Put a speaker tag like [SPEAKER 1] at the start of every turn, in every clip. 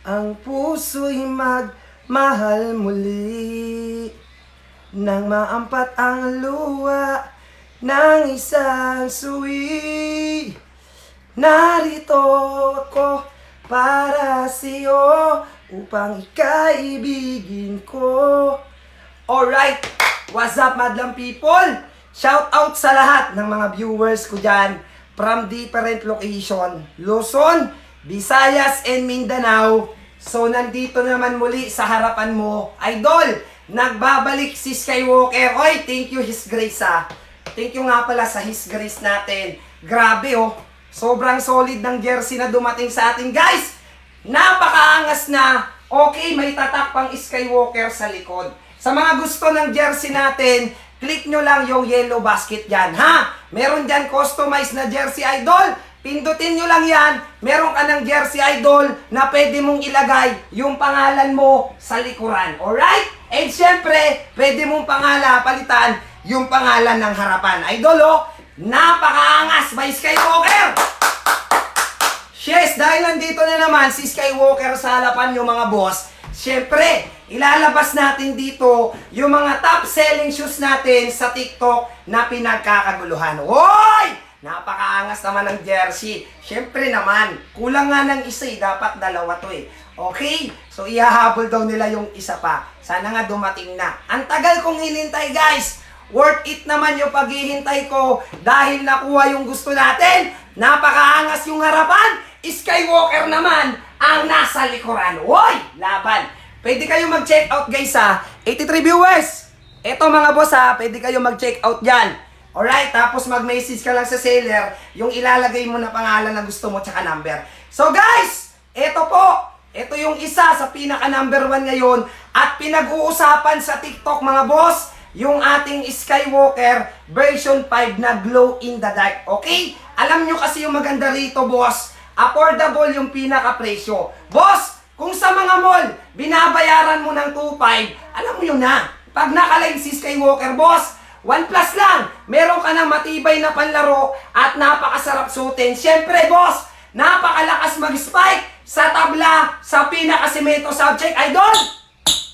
[SPEAKER 1] Ang puso'y magmahal muli nang maampat ang luha ng isang suwi. Narito ako para sa'yo upang ikaibigin ko. Alright, what's up madlang people? Shout out sa lahat ng mga viewers ko dyan from different location, Luzon, Visayas, and Mindanao. So nandito naman muli sa harapan mo, idol. Nagbabalik si Skywalker. Oy, thank you His Grace Thank you nga pala sa His Grace natin. Grabe oh. Sobrang solid ng jersey na dumating sa atin, guys. Napakaangas na. Okay, may tatak pang Skywalker sa likod. Sa mga gusto ng jersey natin, click nyo lang yung yellow basket dyan, ha? Meron dyan customized na jersey, idol. Pindutin nyo lang yan. Meron ka ng jersey, idol, na pwede mong ilagay yung pangalan mo sa likuran. Alright? And syempre, pwede mong palitan yung pangalan ng harapan. Idol, oh, napakaangas by Skywalker! Yes, dahil nandito na naman si Skywalker sa harapan yung mga boss, syempre, ilalabas natin dito yung mga top selling shoes natin sa TikTok na pinagkakaguluhan. Hoy! Napakaangas naman ng jersey. Syempre naman, kulang nga ng isa dapat dalawa to Okay? So ihahabol daw nila yung isa pa. Sana nga dumating na. Ang tagal kong hinintay, guys. Worth it naman yung paghihintay ko dahil nakuha yung gusto natin. Napakaangas yung harapan. Skywalker naman ang nasa likuran. Hoy! Laban! Pwede kayo mag-check out, guys 83 viewers. Eto mga boss pwede kayo mag-check out dyan. Alright, tapos mag-message ka lang sa seller yung ilalagay mo na pangalan na gusto mo tsaka number. So guys, eto po. Ito yung isa sa pinaka number 1 ngayon at pinag-uusapan sa TikTok mga boss, yung ating Skywalker version 5 na glow in the dark. Okay? Alam nyo kasi yung maganda rito, boss. Affordable yung pinaka-presyo. Boss, kung sa mga mall, binabayaran mo ng 2.5, alam mo yun na. Pag naka-live si Skywalker, boss, 1 plus lang. Meron ka ng matibay na panlaro at napakasarap suotin. Siyempre, boss, napakalakas mag-spike sa tabla, sa pinaka-semento subject. Idol!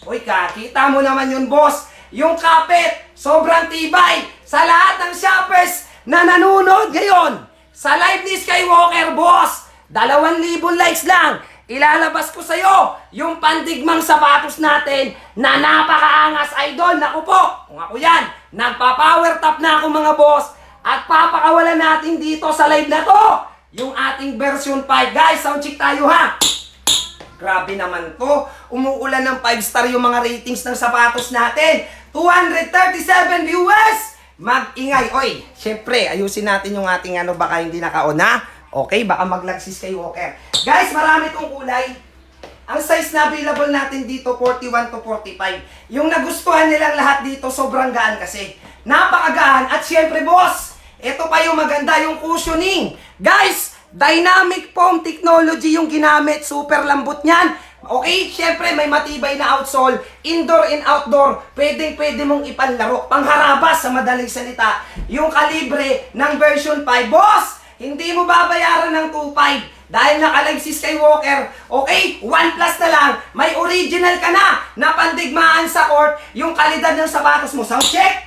[SPEAKER 1] Uy, kita mo naman yun, boss. Yung kapit, sobrang tibay. Sa lahat ng shoppers na nanonood ngayon, sa live ni Skywalker, boss, 2,000 likes lang. Ilalabas ko sa'yo yung pandigmang sapatos natin na napakaangas, idol. Naku po, kung ako yan, nagpa-power top na ako mga boss at papakawalan natin dito sa live na to yung ating version 5. Guys, sound check tayo ha. Grabe naman to. Umuulan ng 5 star yung mga ratings ng sapatos natin. 237 viewers. Mag-ingay. Oy, syempre, ayusin natin yung ating baka hindi naka-on ha. Okay, baka mag-lag si Skywalker. Guys, marami tong kulay. Ang size na available natin dito, 41 to 45. Yung nagustuhan nilang lahat dito, sobrang gaan kasi. Napakagaan. At syempre, boss, ito pa yung maganda, yung cushioning. Guys, dynamic foam technology yung ginamit. Super lambot niyan. Okay, syempre may matibay na outsole. Indoor and outdoor. Pwede mong ipanlaro. Pangharabas sa madaling salita. Yung kalibre ng version 5. Boss, hindi mo babayaran ng 2.5 dahil naka-live si Skywalker. Okay, 1 plus na lang. May original ka na pandigmaan sa court yung kalidad ng sapatos mo. Sound check!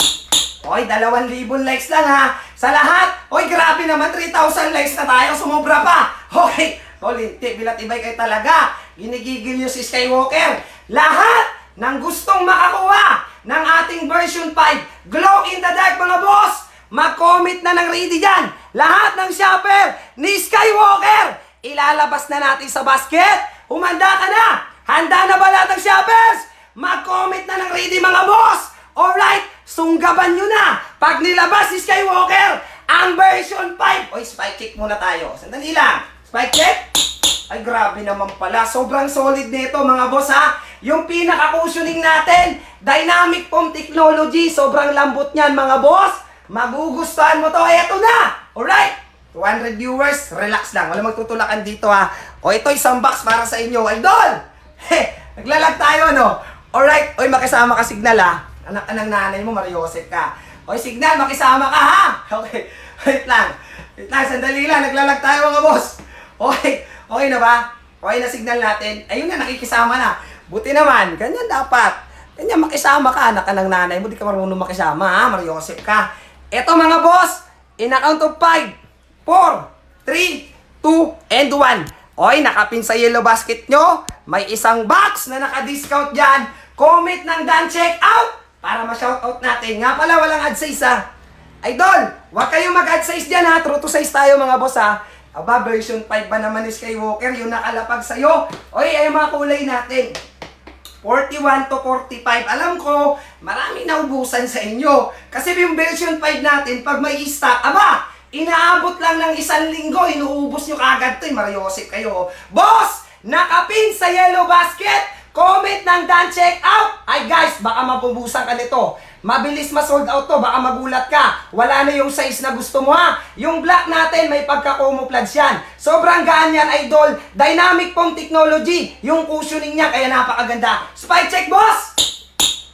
[SPEAKER 1] Oy, 2,000 likes lang sa lahat. Oy, grabe naman, 3,000 likes na tayo. Sumobra pa. Okay, bilat-ibay kayo talaga. Ginigigil nyo si Skywalker. Lahat ng gustong makakuha ng ating version 5, glow in the dark mga boss, mag-comment na ng ready dyan. Lahat ng shopper ni Skywalker, ilalabas na natin sa basket. Humanda ka na. Handa na ba lahat ng shoppers? Mag-comment na ng ready mga boss. Alright, sunggaban nyo na. Pag nilabas si Skywalker, ang version 5. Oy, spike check muna tayo. Sandali lang. Spike check. Ay, grabe naman pala. Sobrang solid nito mga boss Yung pinaka-cushioning natin, dynamic foam technology. Sobrang lambot niyan mga boss. Magugustuhan mo to. Eto na. Alright. 200 viewers. Relax lang. Wala magtutulakan dito O, ito isang box para sa inyo. Idol! Naglalag tayo, no? Alright. Oy, makisama ka, Signal Anak ka ng nanay mo, Mariosep ka. Oy, Signal, makisama ka Okay. Wait lang. Sandali lang. Naglalag tayo mga boss. Okay. Okay na ba? Okay na signal natin. Ayun na, nakikisama na. Buti naman, ganyan dapat. Ganyan, makisama ka. Anak ka ng nanay mo, di ka marunong makisama, ha? Mariosep ka. Eto mga boss, in a count of 5, 4, 3, 2, and 1. Oy, nakapin sa yellow basket nyo. May isang box na naka-discount dyan. Comment ng Dan Check Out para ma-shoutout natin. Nga pala, walang ad size ha. Idol, huwag kayong mag-ad size dyan ha. True to size tayo mga boss ha. Aba, version 5 ba naman ni Skywalker? Yung nakalapag sa'yo. Oy, ay mga kulay natin. 41 to 45. Alam ko, maraming naubusan sa inyo. Kasi yung version 5 natin, pag may stock, aba, inaabot lang ng 1 linggo, inuubos nyo kagad to, Mariosep kayo. Boss, nakapin sa yellow basket, comment ng Dan Check Out. Ay guys, baka mapubusan ka nito. Mabilis ma-sold out to, baka magulat ka. Wala na yung size na gusto mo ha. Yung black natin, may pagka-camouflage yan. Sobrang gaan yan, idol. Dynamic foam technology. Yung cushioning niya, kaya napakaganda. Spike check, boss!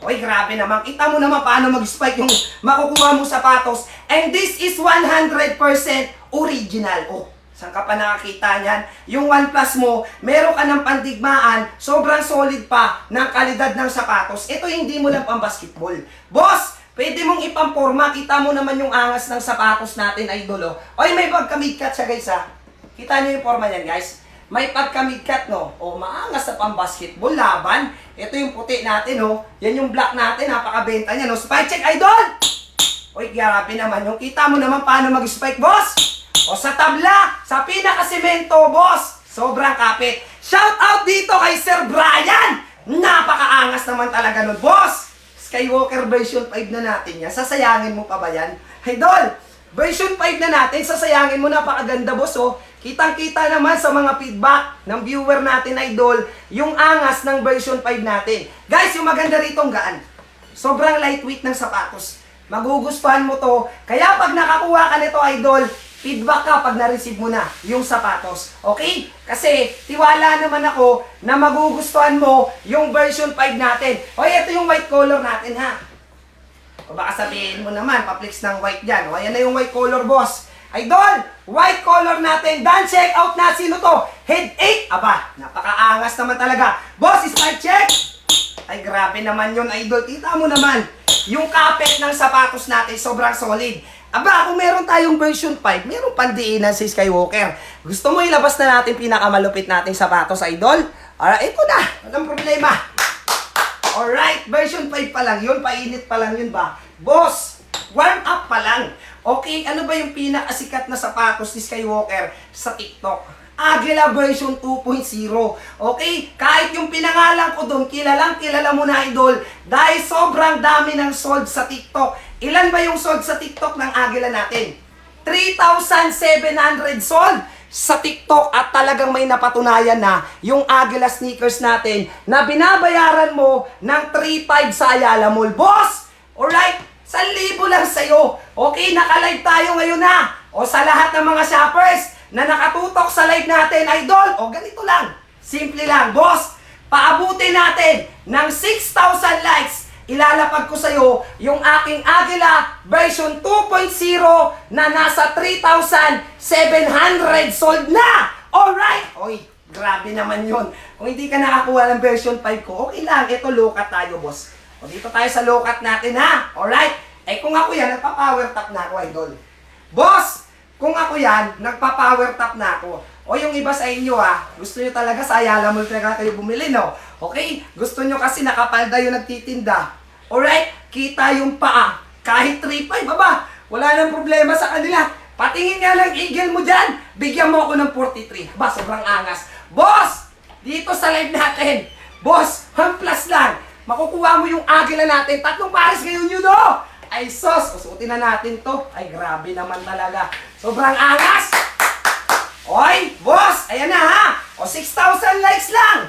[SPEAKER 1] Oy, grabe naman. Kita mo naman paano mag-spike yung makukuha mo sapatos. And this is 100% original. Oh, saan ka pa nakakita niyan? Yung OnePlus mo, meron ka ng pandigmaan, sobrang solid pa ng kalidad ng sapatos. Ito hindi mo lang pang basketball. Boss, pwede mong ipamporma. Kita mo naman yung angas ng sapatos natin, idol. Oh. Oy, may pagka-midcat siya, guys, ha? Kita niyo yung forma niyan, guys? May pagka-midcat, no? O, maangas na pang basketball, laban. Ito yung puti natin, no? Yan yung black natin, napakabenta niya, no? Spike check, idol! Uy, grabe naman. Yung kita mo naman paano mag-spike, boss? O, sa tabla, sa pinakasemento, boss. Sobrang kapit. Shout out dito kay Sir Brian! Napakaangas naman talaga nun, boss! Skywalker version 5 na natin yan. Sasayangin mo pa ba yan? Idol! Version 5 na natin, sasayangin mo, napakaganda, boss, oh. Kitang-kita naman sa mga feedback ng viewer natin, idol, yung angas ng version 5 natin. Guys, yung maganda rito, gaan. Sobrang lightweight ng sapatos. Magugustuhan mo to. Kaya pag nakakuha ka nito, idol, feedback ka pag na-receive mo na yung sapatos. Okay? Kasi tiwala naman ako na magugustuhan mo yung version 5 natin. O, ito yung white color natin, ha? O baka sabihin mo naman, pa-flex ng white dyan. O, ayan na yung white color, boss. Idol, white color natin. Dan check out na. Sino to? Headache. Aba, napakaangas naman talaga. Boss, spike check. Ay, grabe naman yun, idol. Kita mo naman, yung kapit ng sapatos natin, sobrang solid. Aba, kung meron tayong version 5, meron pandiinan si Skywalker. Gusto mo ilabas na natin pinakamalupit nating sapatos, idol? Alright, ito na. Walang problema. Alright, version 5 pa lang yun. Painit pa lang yun ba? Boss, warm up pa lang. Okay, ano ba yung pinakasikat na sapatos ni Skywalker sa TikTok? Agila version 2.0. Okay, kahit yung pinangalan ko doon, kilala mo na, idol, dahil sobrang dami ng sold sa TikTok. Ilan ba yung sold sa TikTok ng Agila natin? 3,700 sold sa TikTok at talagang may napatunayan na yung Agila sneakers natin na binabayaran mo ng 3,500 sa Ayala Mall. Boss! Alright? 1,000 lang sa'yo. Okay, naka-live tayo ngayon na. O sa lahat ng mga shoppers na nakatutok sa live natin, idol, o ganito lang. Simple lang, boss. Paabutin natin ng 6,000 likes. Ilalapag ko sa'yo yung aking Agila version 2.0 na nasa 3,700 sold na. Alright? Oy, grabe naman yun. Kung hindi ka nakakuha ng version 5 ko, okay lang. Ito, low-cut tayo, boss. O dito tayo sa low-cut natin, ha? Alright? Eh kung ako yan, nagpa-power top na ako, idol. Boss! Kung ako yan, nagpa-power top na ako. O yung iba sa inyo, ha? Gusto nyo talaga sa Ayala Mall talaga kayo bumili, no? Okay? Gusto nyo kasi nakapalda yung nagtitinda. Alright? Kita yung paa. Kahit 3.5, baba. Wala nang problema sa kanila. Patingin nga lang eagle mo dyan. Bigyan mo ako ng 43. Ba, sobrang angas. Boss! Dito sa live natin. Boss, OnePlus lang. Makukuha mo yung Agila natin. 3 pares ngayon yun, no? Ay, sos. Usutin na natin to. Ay, grabe naman talaga. Sobrang angas. Oy, boss. Ayan na, ha? O, 6,000 likes lang.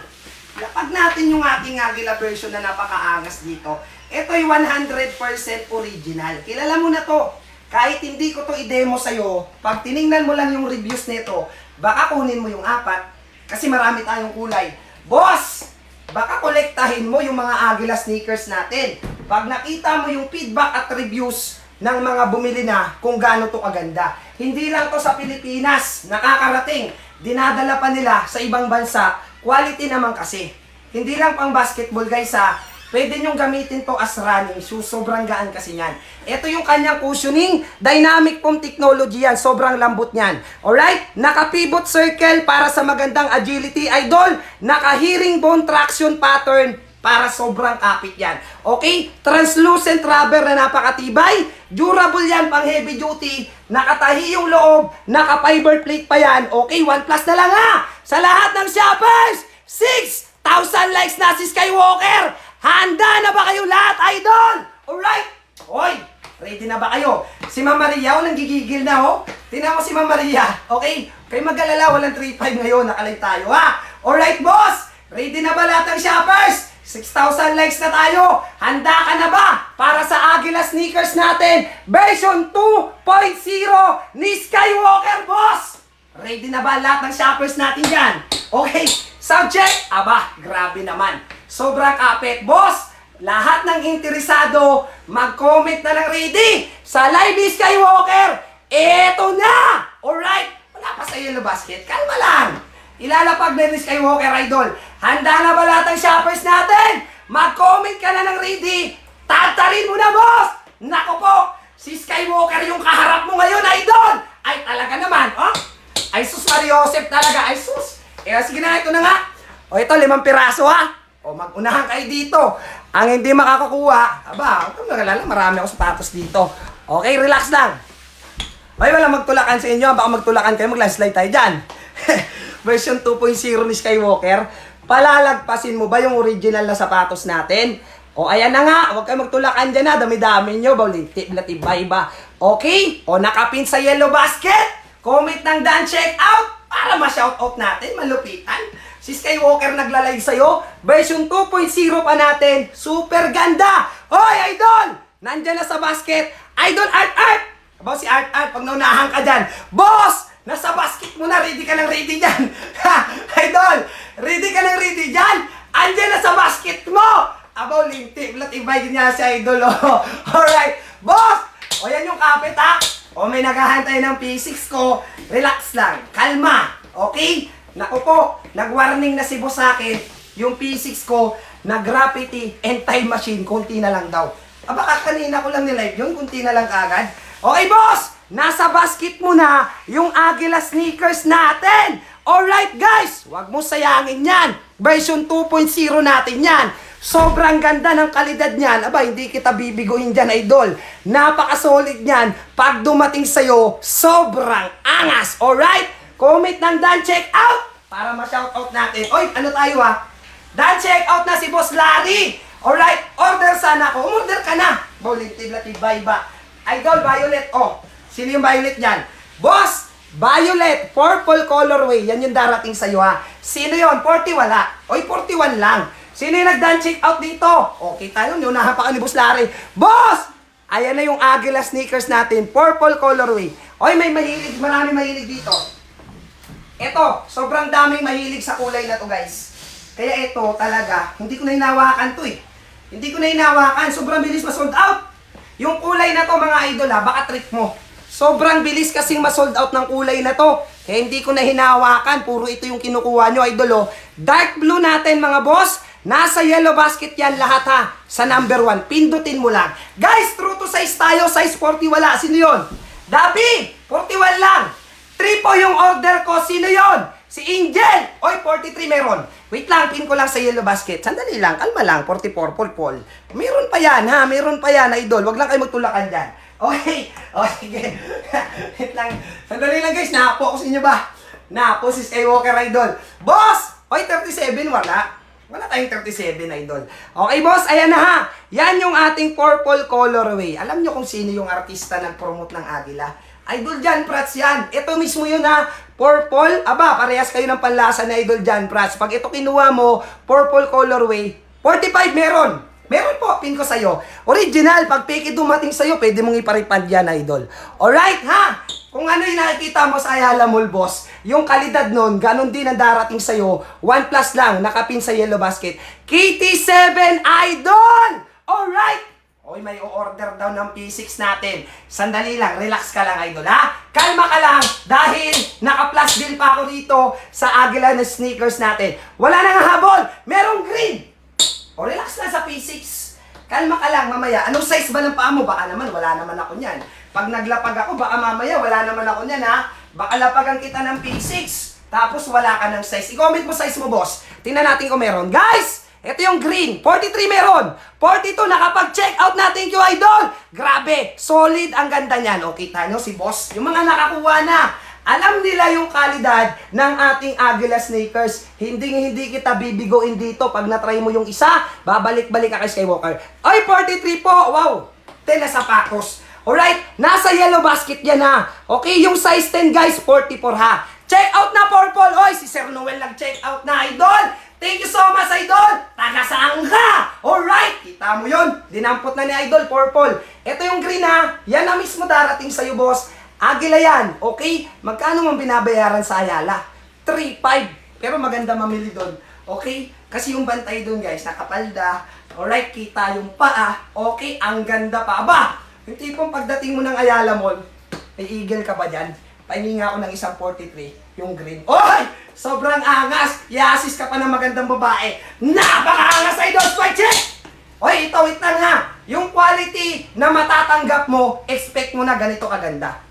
[SPEAKER 1] Lapag natin yung ating Agila version na napakaangas dito. Ito'y 100% original. Kilala mo na to. Kahit hindi ko to i-demo sa'yo, pag tiningnan mo lang yung reviews nito, baka kunin mo yung 4. Kasi marami tayong kulay. Boss! Baka kolektahin mo yung mga Agila sneakers natin. Pag nakita mo yung feedback at reviews ng mga bumili na kung gaano to kaganda. Hindi lang to sa Pilipinas nakakarating. dinadala pa nila sa ibang bansa. Quality naman kasi. Hindi lang pang basketball guys ha. Pwede nyong gamitin to as running shoes. Sobrang gaan kasi yan. Ito yung kanyang cushioning. Dynamic foam technology yan. Sobrang lambot niyan. Alright? Naka-pivot circle para sa magandang agility. Idol, naka-hearing bone traction pattern para sobrang kapit yan. Okay? Translucent rubber na napakatibay. Durable yan pang heavy duty. Nakatahi yung loob. Naka-fiber plate pa yan. Okay? 1+ na lang ha. Sa lahat ng shoppers, 6,000 likes na si Skywalker. Handa na ba kayo lahat, idol? Alright? Oy, ready na ba kayo? Si Ma'am Maria, walang gigigil na, oh. Tingnan mo si Ma'am Maria, okay? Kayo mag-alala, walang 3-5 ngayon, nakalay tayo, ha? Alright, boss? Ready na ba lahat ng shoppers? 6,000 likes na tayo. Handa ka na ba para sa Agila sneakers natin? Version 2.0 ni Skywalker, boss? Ready na ba lahat ng shoppers natin dyan? Okay, subject? Aba, grabe naman. Sobrang kapit. Boss, lahat ng interesado, mag-comment na ng ready sa Live ni Skywalker. Eto na! Alright? Wala pa sa yellow basket. Kalma lang. Ilalapag na ni Skywalker, idol. Handa na ba lahat ng shoppers natin? Mag-comment ka na ng ready. Tatarin mo na, boss! Nako po, si Skywalker yung kaharap mo ngayon, idol! Ay, talaga naman, oh? Ay, sus, Mariosep talaga. Ay, sus. Sige na, ito na nga. O, ito, 5 piraso, ha? O, mag-unahan kayo dito. Ang hindi makakakuha, aba, huwag kang magalala, marami ako sapatos dito. Okay, relax lang. Ay, wala magtulakan sa inyo. Baka magtulakan kayo, mag-landslide tayo dyan. Version 2.0 ni Skywalker. Palalagpasin mo ba yung original na sapatos natin? O, ayan na nga. Huwag kayo magtulakan dyan na. Dami-dami nyo. Iba-iba. Okay? O, nakapin sa yellow basket. Comment ng Dan check out para ma-shoutout natin. Malupitan. Si Skywalker nagla-live sa'yo. Version 2.0 pa natin. Super ganda! Hoy, idol! Nandyan na sa basket. Idol Art! Aba, si Art, pag naunahan ka dyan. Boss! Nasa basket mo na. Ready ka ng ready dyan. Idol! Ready ka ng ready dyan. Andyan na sa basket mo. Aba, linti. Latibay niya si Idol. Oh. Alright. Boss! O, yan yung kapit, ha? O, may naghahantay ng P6 ko. Relax lang. Kalma. Okay? Naku po, nag-warning na si boss sa akin, yung P6 ko, na-gravity and time machine, kunti na lang daw. Aba, kanina ko lang nilive yun, kunti na lang kagad. Okay, boss! Nasa basket mo na yung Agila sneakers natin! Alright, guys! Huwag mo sayangin yan! Version 2.0 natin yan! Sobrang ganda ng kalidad niyan. Aba, hindi kita bibiguin dyan, idol. Napaka-solid niyan. Pag dumating sa'yo, sobrang angas. Alright? Comment ng Dan check out para ma-shoutout natin. Oy, ano tayo ha? Dan check out na si Boss Larry. Alright, order sana ako. Umorder ka na. Tibla-tiba-iba. Idol, violet. Oh, sino yung violet dyan? Boss, violet, purple colorway. Yan yung darating sa'yo ha. Sino yon? 40 wala. Oy, 41 lang. Sino yung nag-dan check out dito? Okay tayo, unahan pa ka ni Boss Larry. Boss! Ayan na yung Agila sneakers natin. Purple colorway. Oy, may mahilig. Marami mahilig dito. Ito, sobrang daming mahilig sa kulay na to, guys. Kaya ito talaga, hindi ko na hinawakan to eh. Hindi ko na hinawakan, sobrang bilis ma-sold out. Yung kulay na to, mga idol ha, baka trick mo. Sobrang bilis kasing ma-sold out ng kulay na to. Kaya hindi ko na hinawakan, puro ito yung kinukuha nyo, idol oh. Dark blue natin, mga boss. Nasa yellow basket yan lahat ha. Sa number 1, pindutin mo lang. Guys, true to size tayo, size 40 wala. Sino yun? Dabi, 41 lang. 3 po yung order ko. Sino yon? Si Angel. Oy, 43 meron. Wait lang, pin ko lang sa yellow basket. Sandali lang, kalma lang. 44, Paul. Meron pa yan, ha? Meron pa yan, idol. Wag lang kayo magtulakan dyan. Okay. O, sige. Wait lang. Sandali lang, guys. Napo ako sa inyo ba? Napo si Skywalker, idol. Boss! Oy, 37, wala. Wala tayong 37, idol. Okay, boss. Ayan na, ha? Yan yung ating purple colorway. Alam nyo kung sino yung artista nag-promote ng Agila? Idol Jan Prats yan. Ito mismo yun ha. Purple. Aba, parehas kayo ng panlasa na Idol Jan Prats. Pag ito kinuha mo, purple colorway, 45 meron. Meron po, pin ko sa'yo. Original, pag peke dumating sa'yo, pwede mong iparipad yan, Idol. Alright, ha? Kung ano yung nakikita mo sa Ayala Mall, boss, yung kalidad nun, ganun din ang darating sa'yo. 1+ lang, nakapin sa yellow basket. KT7 Idol! Alright! Oy, may o-order daw ng P6 natin. Sandali lang, relax ka lang, idol, ha? Kalma ka lang, dahil naka-plus bill pa ako dito sa Agila na sneakers natin. Wala nang habol, merong green. O, relax lang sa P6. Kalma ka lang, mamaya. Anong size ba ng paa mo? Baka naman, wala naman ako niyan. Pag naglapag ako, baka mamaya, wala naman ako niyan, ha? Baka lapagan kita ng P6, tapos wala ka ng size. I-comment mo size mo, boss. Tingnan natin kung meron. Guys! Ito yung green. 43 meron. 42, nakapag-check out natin yung idol. Grabe, solid ang ganda niyan. O, kita nyo si boss. Yung mga nakakuha na. Alam nila yung kalidad ng ating Agila sneakers. Hindi kita bibigoin dito. Pag na-try mo yung isa, babalik-balik ka kay Skywalker. Ay, 43 po. Wow. 10 na sapatos. Alright, nasa yellow basket yan ha. Okay, yung size 10 guys, 44 ha. Check out na purple. Oy, si Sir Noel nag-check out na, idol. Thank you so much, idol! Taga saan ka? Alright! Kita mo yun? Dinampot na ni idol, purple. Ito yung green ha. Yan na mismo darating sa'yo, boss. Agila yan, okay? Magkano mong binabayaran sa Ayala? 3.5. Pero maganda mamili doon. Okay? Kasi yung bantay doon, guys, nakapalda. Alright, kita yung paa. Okay, ang ganda pa. Aba! Yung tipong pagdating mo ng Ayala Mall, may eagle ka ba dyan? Pahingi nga ako ng isang 43, yung green. Oy! Sobrang angas! I-assist ka pa ng magandang babae. Napaka-angas, idol! Swipe check! Oy, ito, wait lang ha. Yung quality na matatanggap mo, expect mo na ganito kaganda.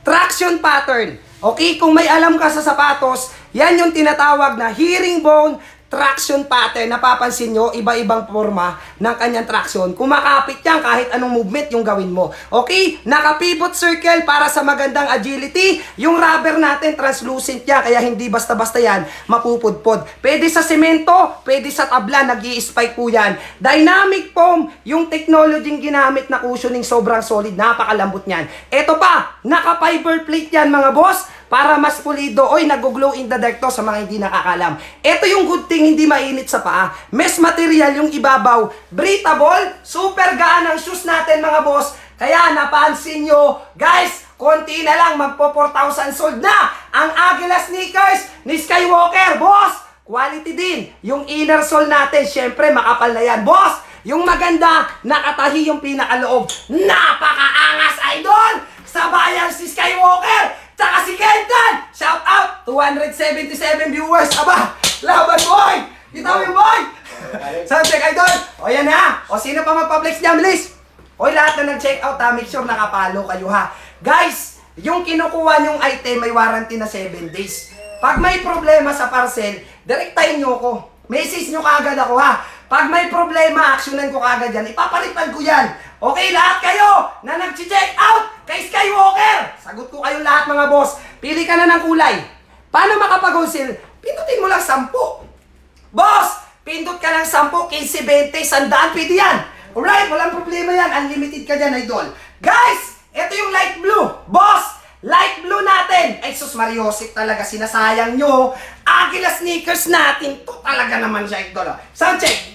[SPEAKER 1] Traction pattern. Okay, kung may alam ka sa sapatos, yan yung tinatawag na herringbone traction pattern. Napapansin nyo, iba-ibang forma ng kanyang traction. Kumakapit yan kahit anong movement yung gawin mo. Okay? Naka-pivot circle para sa magandang agility. Yung rubber natin, translucent yan. Kaya hindi basta-basta yan mapupudpod. Pwede sa semento, pwede sa tabla, nag-i-spike po yan. Dynamic foam, yung technology ginamit na cushioning, sobrang solid. Napakalambot niyan. Ito pa, naka-fiber plate yan mga boss. Para mas pulido. Oy, nag-glow in the dark to sa mga hindi nakakalam. Ito yung good thing, hindi mainit sa paa. Mesh material yung ibabaw. Breathable, super gaan ang shoes natin mga boss. Kaya napansin nyo, guys, konti na lang, magpo 4,000 sold na ang Agila sneakers ni Skywalker, boss. Quality din. Yung inner sole natin, syempre makapal na yan, boss. Yung maganda, nakatahi yung pinakaloob. Napakaangas, idol! Sa bayan si Skywalker! Tsaka si Kentan! Shout out! 277 viewers! Aba! Laban, boy! Kita mo yung boy! Soundcheck, idol! O yan ha! O sino pa magpa-flex niya, bilis? O lahat na nag-check out ha, make sure nakapalo kayo ha. Guys, yung kinukuha nyong item may warranty na 7 days. Pag may problema sa parcel, direktahin nyo ko. Message nyo kaagad ako ha. Pag may problema, actionan ko kaagad yan. Ipapalitan ko yan. Okay, lahat kayo na nag-check out kay Skywalker. Sagot ko kayo lahat mga boss. Pili ka na ng kulay. Paano makapag-wholesale? Pindutin mo lang 10. Boss, pindot ka lang 10, 15, 20, 100, pwede yan. Alright, walang problema yan. Unlimited ka dyan, idol. Guys, ito yung light blue. Boss, light blue natin. Ay, sus Mariosip talaga, sinasayang nyo. Agila sneakers natin. To talaga naman siya, idol. Sound check.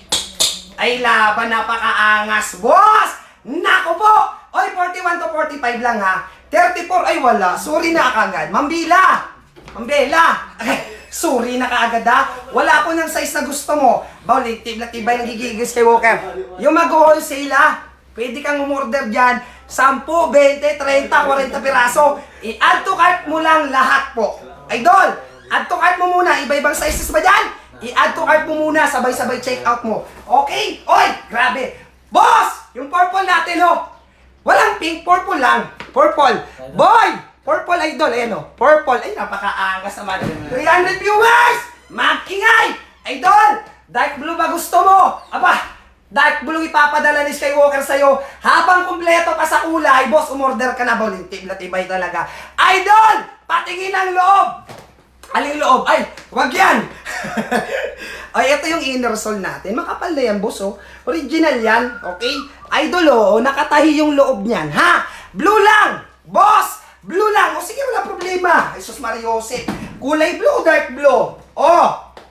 [SPEAKER 1] Ay, laban, napakaangas, boss! Nako po! Oy, 41 to 45 lang ha. 34, ay wala. Sorry na kagad. Mambila! Mambela! Sorry na kaagad ha. Wala ko ng size na gusto mo. Bawal, tibay nagigigis kay Walker. Yung mag-wholesale ha, pwede kang umorder dyan. 10, 20, 30, 40 piraso. I-add to cart mo lang lahat po. Idol, add to cart mo muna. Iba-ibang sizes ba dyan? I-add to cart mo muna. Sabay-sabay check out mo. Okay? Oy, grabe. Boss! Yung purple natin, oh. Walang pink, purple lang. Purple. Boy! Purple idol, ayan, oh. Purple. Ay, napakaangas naman. 300 viewers! Mag-ingay! Idol! Dark blue ba gusto mo? Aba, dark blue ipapadala ni Skywalker sa'yo. Habang kumpleto pa sa kulay, boss, umorder ka na. Tibay talaga. Idol! Patingin ang loob! Aling loob? Ay, wag yan! Ay, ito yung inner sole natin. Makapal na yan, boss, oh. Original yan, okay? Idol, oh, nakatahi yung loob niyan, ha? Blue lang! Boss! Blue lang! O sige, wala problema. Ay, sus Mariosip. Kulay blue, dark blue. Oh,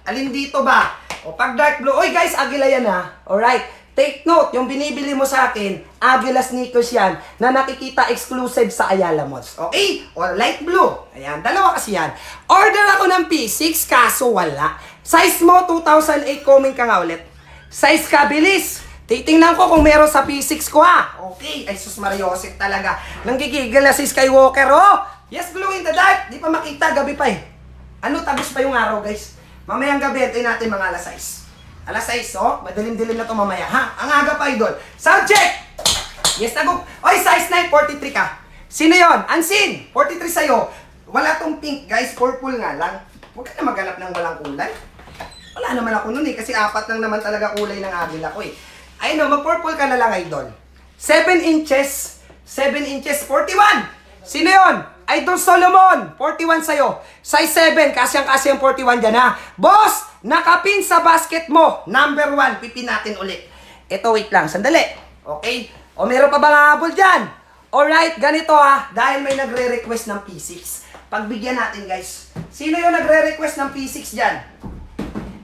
[SPEAKER 1] alin dito ba? O, pag dark blue, oy guys, Agila yan, ha? Alright? Take note, yung binibili mo sa akin, Agila sneakers yan, na nakikita exclusive sa Ayala Malls. Okay? O light blue. Ayan, dalawa kasi yan. Order ako ng P6, kaso wala. Size mo, 2008, comment ka nga ulit. Size ka, bilis. Titingnan ko kung meron sa P6 ko ha. Okay, ay sus Mariosep talaga. Nanggigigil na si Skywalker oh. Yes, glow in the dark. Di pa makita, gabi pa eh. Ano, tagos pa yung araw guys. Mamayang gabi, antayin natin mga alas 6. Alas 6 oh, madilim-dilim na to mamaya ha. Ang aga pa idol. Sound check! Yes, nagog. Oy, size 9, 43 ka. Sino yon? Unseen, 43 sa'yo. Wala tong pink guys, purple nga lang. Huwag ka na maghanap ng walang kulay. Wala naman ako nun eh, kasi 4 lang naman talaga kulay ng agila ko eh. Ay no, mag-purple ka na lang, idol. 7 inches. 7 inches, 41. Sino yon? Idol Solomon, 41 sa'yo. Size 7, kasyang-kasya yung 41 dyan ha. Boss, nakapin sa basket mo. Number 1, pipin natin ulit. Ito, wait lang, sandali. Okay? O meron pa bang habol dyan? Alright, ganito ha. Dahil may nagre-request ng P6. Pagbigyan natin guys. Sino yung nagre-request ng P6 dyan?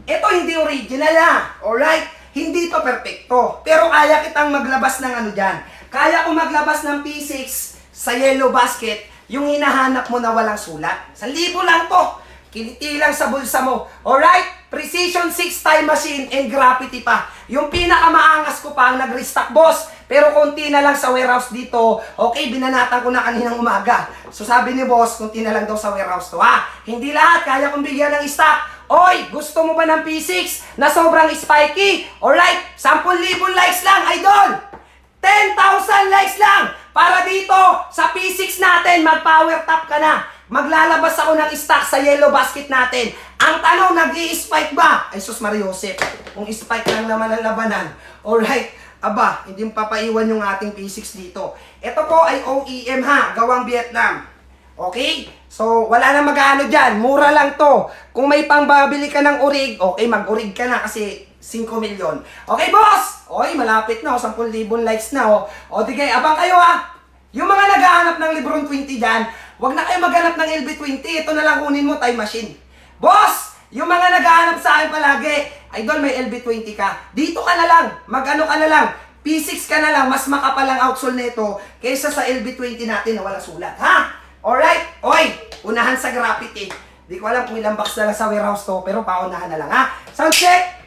[SPEAKER 1] Ito hindi original ha. Alright? Hindi to perfecto. Pero kaya kitang maglabas ng ano dyan. Kaya ko maglabas ng P6 sa yellow basket, yung hinahanap mo na walang sulat. 1,000 lang to. Kiliti lang sa bulsa mo. Alright? Precision 6 time machine and gravity pa. Yung pinakamaangas ko pa ang nag-restock boss. Pero konti na lang sa warehouse dito. Okay, binanatan ko na kaninang umaga. So sabi ni boss, konti na lang daw sa warehouse to ha. Hindi lahat, kaya kong bigyan ng stock. Oy, gusto mo ba ng P6 na sobrang spiky? Alright, 10,000 likes lang, idol! 10,000 likes lang! Para dito, sa P6 natin, mag-power top ka na. Maglalabas ako ng stock sa yellow basket natin. Ang tanong, nag-i-spike ba? Ay, sus Mariosep, kung spike lang naman ang labanan. Alright, aba, hindi mo papaiwan yung ating P6 dito. Ito po ay OEM ha, gawang Vietnam. Okay? So, wala na mag-ano dyan. Mura lang to. Kung may pangbabili ka ng urig, okay, mag-urig ka na kasi 5 milyon. Okay, boss! Oy, malapit na. 10,000 likes na. O, tigay, abang kayo ha. Yung mga naghahanap ng Lebron 20 dyan, wag na kayo maghanap ng LB20. Ito na lang kunin mo, time machine. Boss! Yung mga naghahanap sa akin palagi, idol, may LB20 ka. Dito ka na lang. Mag-ano ka na lang. P6 ka na lang. Mas makapal ang outsole nito kaysa sa LB20 natin na wala sulat. Ha? Alright? Oy, unahan sa graffiti. Di ko alam kung ilang box na lang sa warehouse to, pero paunahan na lang ha. Sound check!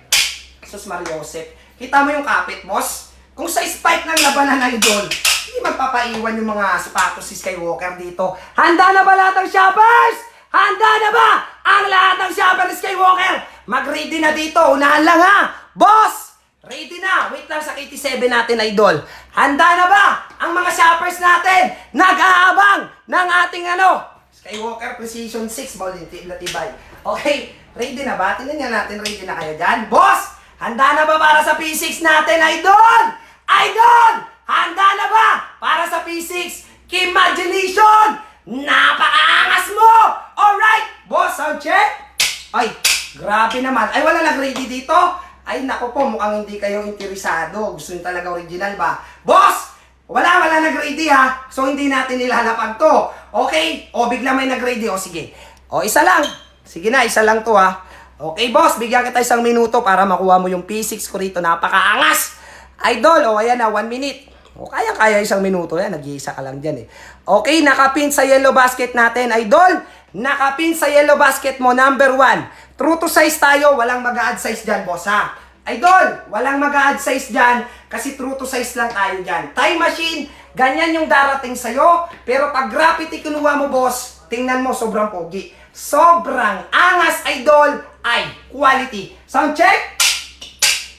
[SPEAKER 1] Sus Mariosep. Kita mo yung kapit, boss? Kung sa spike ng labanan na idol, hindi magpapaiwan yung mga sapatos si Skywalker dito. Handa na ba lahat ng shoppers? Handa na ba ang lahat ng shoppers ni Skywalker? Mag-ready na dito. Unahan lang ha. Boss! Ready na! Wait lang sa KT7 natin, idol. Handa na ba ang mga shoppers natin? Nag-aabang ng ating ano? Skywalker Precision 6 Latibay. Okay, ready na ba? Tingnan nga natin, ready na kayo dyan. Boss! Handa na ba para sa P6 natin, idol? Idol! Handa na ba para sa P6? Imagination! Napakaangas mo! Alright! Boss, sound check? Ay, grabe naman. Ay, wala nag-ready dito? Ay, nako po, mukhang hindi kayo interesado. Gusto nyo talaga original ba? Boss! Wala nag-ready ha. So, hindi natin nilalapag to. Okay? O, bigla may nag-ready. O, sige. O, isa lang. Sige na, isa lang to ha. Okay, boss. Bigyan kita 1 minuto para makuha mo yung P6 ko rito. Napakaangas! Idol, o, ayan na, 1 minute. O, kaya 1 minuto. Yan, nag-iisa ka lang dyan eh. Okay, nakapin sa yellow basket natin. Idol, nakapin sa yellow basket mo, number 1. True to size tayo, walang mag-a-add size dyan, boss ha. Idol, walang mag-a-add size dyan kasi true to size lang tayo dyan. Time machine, ganyan yung darating sa'yo. Pero pag graffiti kinuha mo, boss, tingnan mo, sobrang pogi. Sobrang angas, idol, ay quality. Sound check?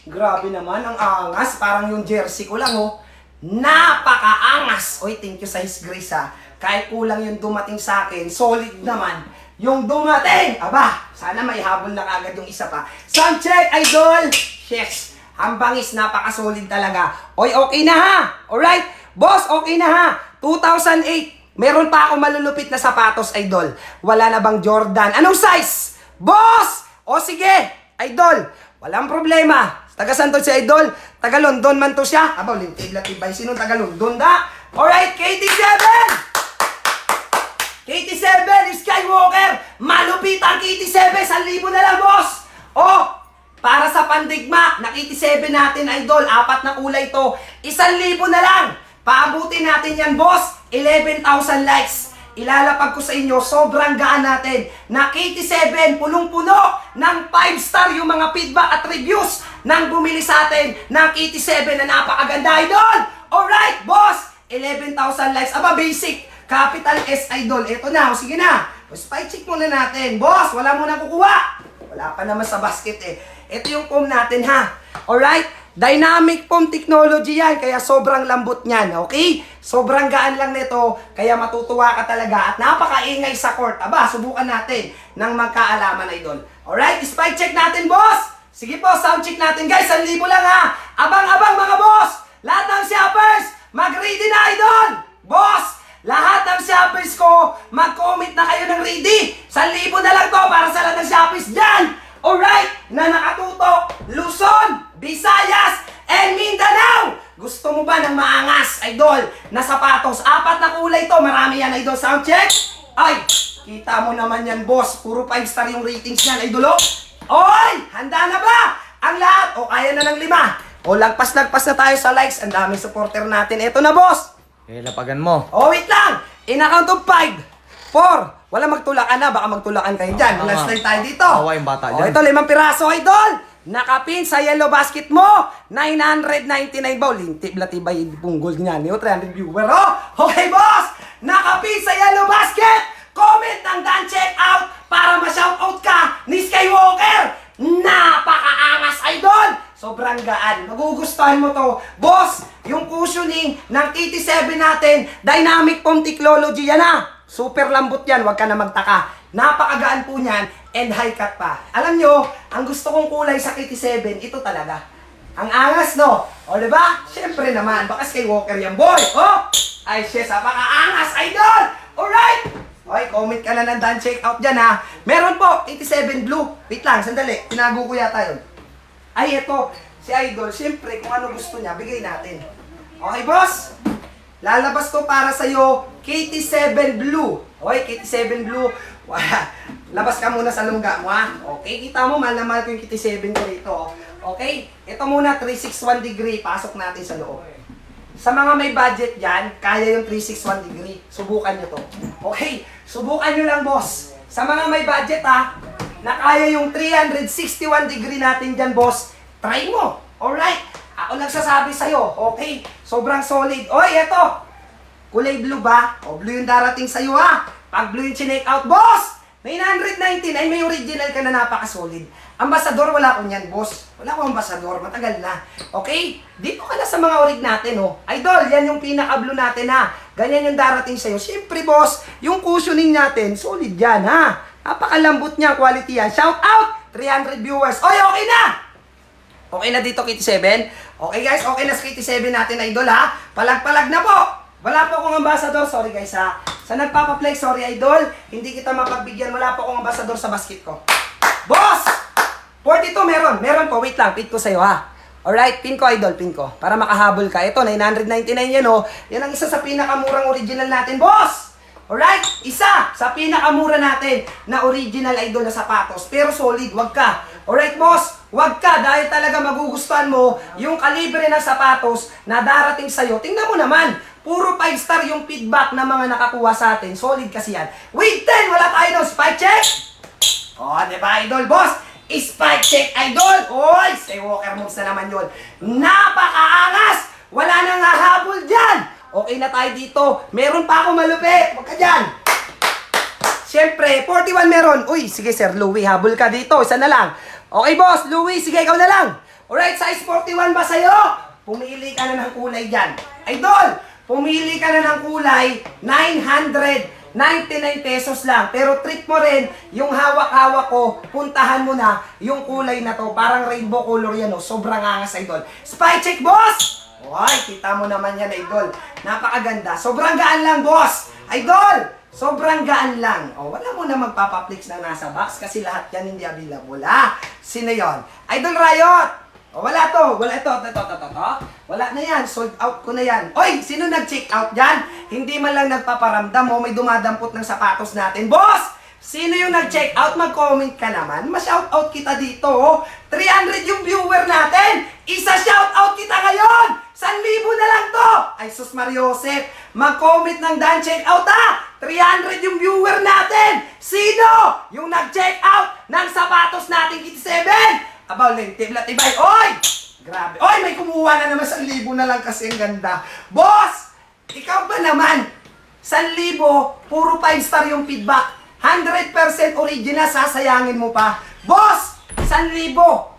[SPEAKER 1] Grabe naman, ang angas. Parang yung jersey ko lang, oh. Napakaangas. Oy, thank you sa His Grace, ha. Kahit kulang yung dumating sa akin, solid naman yung dumating. Aba, sana may habol na kagad yung isa pa. Sound check, idol. Yes, hambangis, napaka-solid talaga. Oy, okay na ha. Alright, boss, okay na ha. 2008, meron pa ako malulupit na sapatos, idol. Wala na bang Jordan? Anong size? Boss! O sige, idol, walang problema. Taga saan to si idol? Taga London man to siya. Aba, lintig-latibay. Sinong taga London da? Alright, KT7! KT7, Skywalker! Malupit ang KT7! 1,000 na lang, boss! Oh, para sa pandigma, na KT7 natin, idol, 4 na kulay to. 1,000 na lang! Paabutin natin yan, boss! 11,000 likes. Ilalapag ko sa inyo, sobrang gaan natin na KT7, punong-puno ng 5-star yung mga feedback at reviews. nang bumili sa atin ng Kitty 7 na napakaganda, idol! Alright, boss! 11,000 likes. Aba, basic. Capital S, idol. Ito na. O, sige na. O, spy check muna natin. Boss, wala mo na kukuha. Wala pa naman sa basket eh. Ito yung foam natin, ha? Alright? Dynamic foam technology yan. Kaya sobrang lambot niyan. Okay? Sobrang gaan lang nito. Kaya matutuwa ka talaga. At napakaingay sa court. Aba, subukan natin ng magkaalaman, idol. Alright? Spy check natin, boss. Sige po, sound check natin. Guys, 1,000 lang, ha? Abang-abang, mga boss. Lahat ng shoppers, mag-ready na, idol. Boss, lahat ng shoppers ko, mag-comment na kayo ng ready. 1,000 na lang to para sa lahat ng shoppers dyan. Alright, na nakatutok, Luzon, Visayas, and Mindanao. Gusto mo ba ng maangas, idol, na sapatos? 4 na kulay to, marami yan, idol. Sound check. Ay, kita mo naman yan, boss. Puro 5 star yung ratings yan, idol. Oy, handa na ba ang lahat? O kaya na ng 5? O lagpas-lagpas na tayo sa likes. Ang daming supporter natin. Ito na, boss.
[SPEAKER 2] Lapagan mo.
[SPEAKER 1] Oh, wait lang! In a count of 5, 4, wala magtulakan na, baka magtulakan kayo dyan. Last time tayo dito.
[SPEAKER 2] Awa yung bata dyan.
[SPEAKER 1] Ito, 5 piraso, idol! Nakapin sa yellow basket mo, 999 ball. Tibla-tibay punggol niyan, 300 viewer. Oh, okay, boss! Nakapin sa yellow basket! Comment ng Dan check out para ma-shoutout ka ni Skywalker! Napakaangas, idol! Sobrang gaan. Magugustuhan mo to. Boss, yung cushioning ng Kitty 7 natin, dynamic foam technology yan, ha. Super lambot yan, huwag ka na magtaka. Napakagaan po niyan and high cut pa. Alam nyo, ang gusto kong kulay sa Kitty 7, ito talaga. Ang angas, no? O, diba? Siyempre naman, baka Skywalker yan, boy. Oh! Ay, shit, napakaangas, idol! Alright! Okay, comment ka na ng Dan check out dyan, ha. Meron po, 87 blue. Wait lang, sandali. Tinago ko yata yun. Ay, ito, si Idol, siyempre, kung ano gusto niya, bigay natin. Okay, boss? Lalabas to para sa'yo, KT7 Blue. Okay, KT7 Blue. Labas ka muna sa lungga mo, ha? Okay, kita mo, mahal na mahal ko yung KT7 ko rito. Okay, ito muna, 361 degree, pasok natin sa loob. Sa mga may budget dyan, kaya yung 361 degree. Subukan nyo to. Okay, subukan nyo lang, boss. Sa mga may budget, ha? Na kaya yung 361 degree natin dyan, boss, try mo. Alright? Ako nagsasabi sa'yo, okay? Sobrang solid. Oy, eto! Kulay blue ba? O, blue yung darating sa'yo, ha? Pag blue yung chinek out, boss! 919 ay may original ka na napaka-solid. Ambasador, wala ko niyan, boss. Wala ko ambasador, matagal na. Okay? Dito ka na sa mga orig natin, oh. Idol, yan yung pinaka-blue natin, ha? Ganyan yung darating sa'yo. Siyempre, boss, yung cushioning natin, solid yan, ha? Napakalambot niya, quality yan. Shout out! 300 viewers. Oy, okay na! Okay na dito, Kitty 7. Okay, guys, okay na sa Kitty 7 natin, idol, ha? Palag-palag na po! Wala po akong ambassador. Sorry, guys, ha? Sa nagpapaplay, sorry, idol. Hindi kita mapagbigyan. Wala po akong ambassador sa basket ko. Boss! 42 meron. Meron po. Wait lang. Pin ko sa'yo, ha? Alright, pin ko, idol. Pin ko. Para makahabol ka. Ito, 999 yan, oh. Yan ang isa sa pinakamurang original natin, boss! Alright? Isa sa pinakamura natin na original, idol, na sapatos. Pero solid, wag ka. Alright, boss? Wag ka dahil talaga magugustuhan mo yung kalibre ng sapatos na darating sa'yo. Tingnan mo naman, puro 5 star yung feedback ng mga nakakuha sa atin. Solid kasi yan. Wait, 10! Wala tayo ng spike check! O, diba, idol, boss? Spike check, idol! Oy, Skywalker moves na naman yun. Napakaangas! Wala nang hahabol dyan! Okay na tayo dito. Meron pa ako malupit. Huwag ka dyan. Siyempre, 41 meron. Uy, sige sir, Louie, habol ka dito. Isa na lang. Okay, boss, Louie, sige, ikaw na lang. Alright, size 41 ba sa'yo? Pumili ka na ng kulay dyan. Idol, pumili ka na ng kulay, 999 pesos lang. Pero treat mo rin, yung hawak-hawak ko, puntahan mo na yung kulay na to. Parang rainbow color yan, oh. Sobrang angas, idol. Spy check, boss! Ay, kita mo naman yan, idol. Napakaganda. Sobrang gaan lang, boss. Idol, sobrang gaan lang. O, wala mo na magpapaplix na nasa box kasi lahat yan hindi available. Ah, sino yon? Idol Riot. O, wala to. Wala ito. Wala na yan. Sold out ko na yan. Oy, sino nag-check out dyan? Hindi man lang nagpaparamdam mo, may dumadampot ng sapatos natin. Boss! Sino yung nag-check out? Mag-comment ka naman. Ma-shoutout kita dito, oh. 300 yung viewer natin. Isa shoutout kita ngayon. 1,000 na lang to. Ay, sus Mariosep. Mag-comment ng Dan check out, ha. 300 yung viewer natin. Sino yung nag-check out ng sapatos natin, Kitty 7? Abaw, lente, latibay. Oy! Grabe. Oy, may kumuha na naman 1,000 na lang kasi ang ganda. Boss! Ikaw ba naman? 1,000, puro 5 star yung feedback. 100% original, sasayangin mo pa. Boss! 1,000,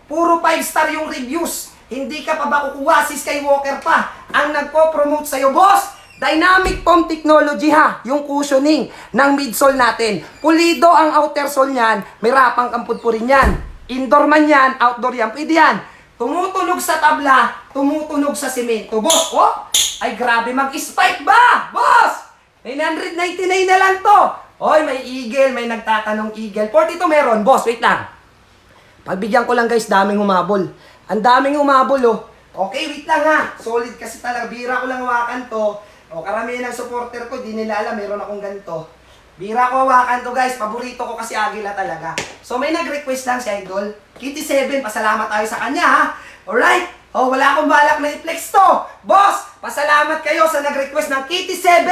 [SPEAKER 1] puro 5 star yung reviews. Hindi ka pa ba kukuha? Si Skywalker pa ang nagpo-promote sa'yo, boss! Dynamic foam technology ha, yung cushioning ng midsole natin. Pulido ang outer sole niyan, may rapang kampud po rin yan. Indoor man yan, outdoor yan, pwede yan. Tumutunog sa tabla, tumutunog sa simento. Boss, oh! Ay grabe, mag-spike ba? Boss! 999 na lang to. Oy, may eagle, may nagtatanong eagle. 42 meron, boss, wait lang. Pagbigyan ko lang guys, daming humabol. Ang daming humabol oh. Okay, wait lang ha. Solid kasi talaga, bira ko lang hawakan to. O, karamihan ng supporter ko, di nila alam, meron akong ganito. Bira ko hawakan to guys, paborito ko kasi agila talaga. So may nag-request lang si Idol. Kitty 7, pasalamat tayo sa kanya ha. Alright? O, wala akong balak na i-flex to. Boss, pasalamat kayo sa nag-request ng Kitty 7.